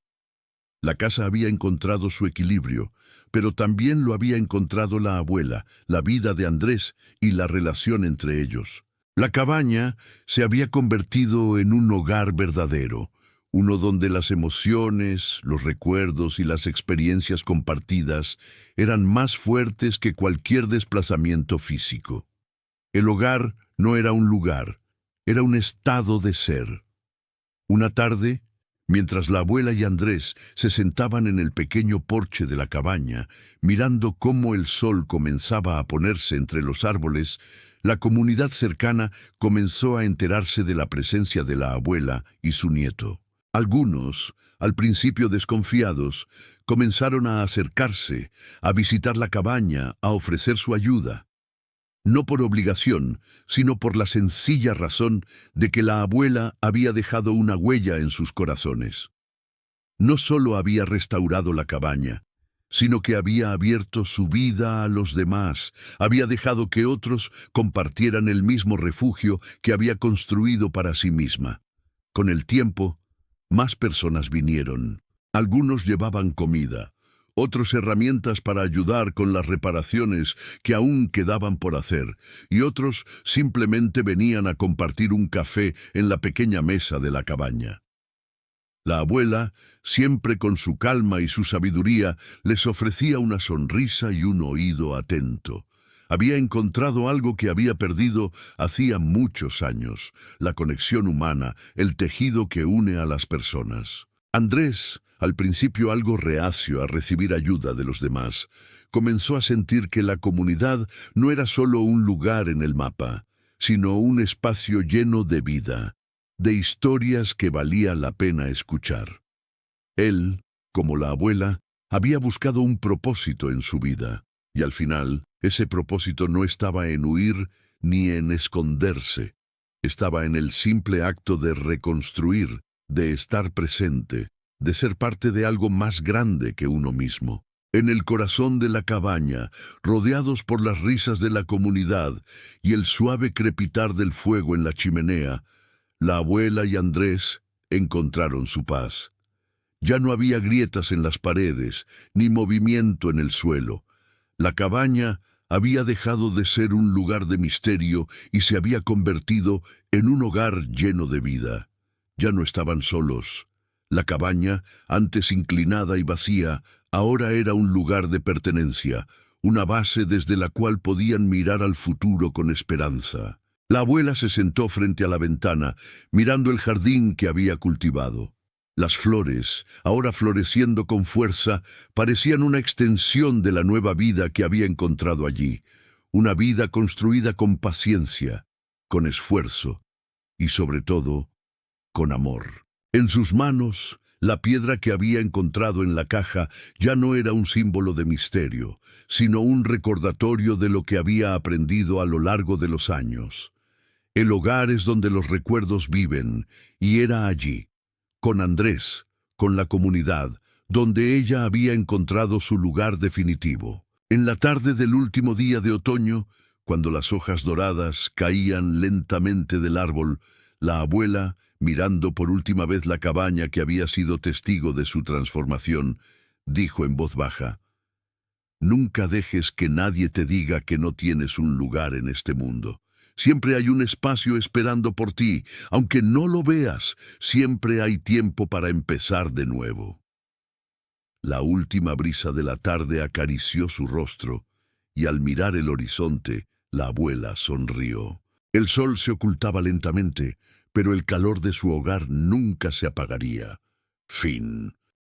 La casa había encontrado su equilibrio, pero también lo había encontrado la abuela, la vida de Andrés y la relación entre ellos. La cabaña se había convertido en un hogar verdadero, uno donde las emociones, los recuerdos y las experiencias compartidas eran más fuertes que cualquier desplazamiento físico. El hogar no era un lugar, era un estado de ser. Una tarde, mientras la abuela y Andrés se sentaban en el pequeño porche de la cabaña, mirando cómo el sol comenzaba a ponerse entre los árboles, la comunidad cercana comenzó a enterarse de la presencia de la abuela y su nieto. Algunos, al principio desconfiados, comenzaron a acercarse, a visitar la cabaña, a ofrecer su ayuda. No por obligación, sino por la sencilla razón de que la abuela había dejado una huella en sus corazones. No solo había restaurado la cabaña, sino que había abierto su vida a los demás, había dejado que otros compartieran el mismo refugio que había construido para sí misma. Con el tiempo, más personas vinieron. Algunos llevaban comida, otros herramientas para ayudar con las reparaciones que aún quedaban por hacer, y otros simplemente venían a compartir un café en la pequeña mesa de la cabaña. La abuela, siempre con su calma y su sabiduría, les ofrecía una sonrisa y un oído atento. Había encontrado algo que había perdido hacía muchos años, la conexión humana, el tejido que une a las personas. Andrés, al principio algo reacio a recibir ayuda de los demás, comenzó a sentir que la comunidad no era solo un lugar en el mapa, sino un espacio lleno de vida, de historias que valía la pena escuchar. Él, como la abuela, había buscado un propósito en su vida, y al final, ese propósito no estaba en huir ni en esconderse, estaba en el simple acto de reconstruir, de estar presente, de ser parte de algo más grande que uno mismo. En el corazón de la cabaña, rodeados por las risas de la comunidad y el suave crepitar del fuego en la chimenea, la abuela y Andrés encontraron su paz. Ya no había grietas en las paredes, ni movimiento en el suelo. La cabaña había dejado de ser un lugar de misterio y se había convertido en un hogar lleno de vida. Ya no estaban solos. La cabaña, antes inclinada y vacía, ahora era un lugar de pertenencia, una base desde la cual podían mirar al futuro con esperanza. La abuela se sentó frente a la ventana, mirando el jardín que había cultivado. Las flores, ahora floreciendo con fuerza, parecían una extensión de la nueva vida que había encontrado allí, una vida construida con paciencia, con esfuerzo y, sobre todo, con amor. En sus manos, la piedra que había encontrado en la caja ya no era un símbolo de misterio, sino un recordatorio de lo que había aprendido a lo largo de los años. El hogar es donde los recuerdos viven, y era allí, con Andrés, con la comunidad, donde ella había encontrado su lugar definitivo. En la tarde del último día de otoño, cuando las hojas doradas caían lentamente del árbol, la abuela, mirando por última vez la cabaña que había sido testigo de su transformación, dijo en voz baja: «Nunca dejes que nadie te diga que no tienes un lugar en este mundo. Siempre hay un espacio esperando por ti. Aunque no lo veas, siempre hay tiempo para empezar de nuevo». La última brisa de la tarde acarició su rostro, y al mirar el horizonte, la abuela sonrió. El sol se ocultaba lentamente, pero el calor de su hogar nunca se apagaría. Fin.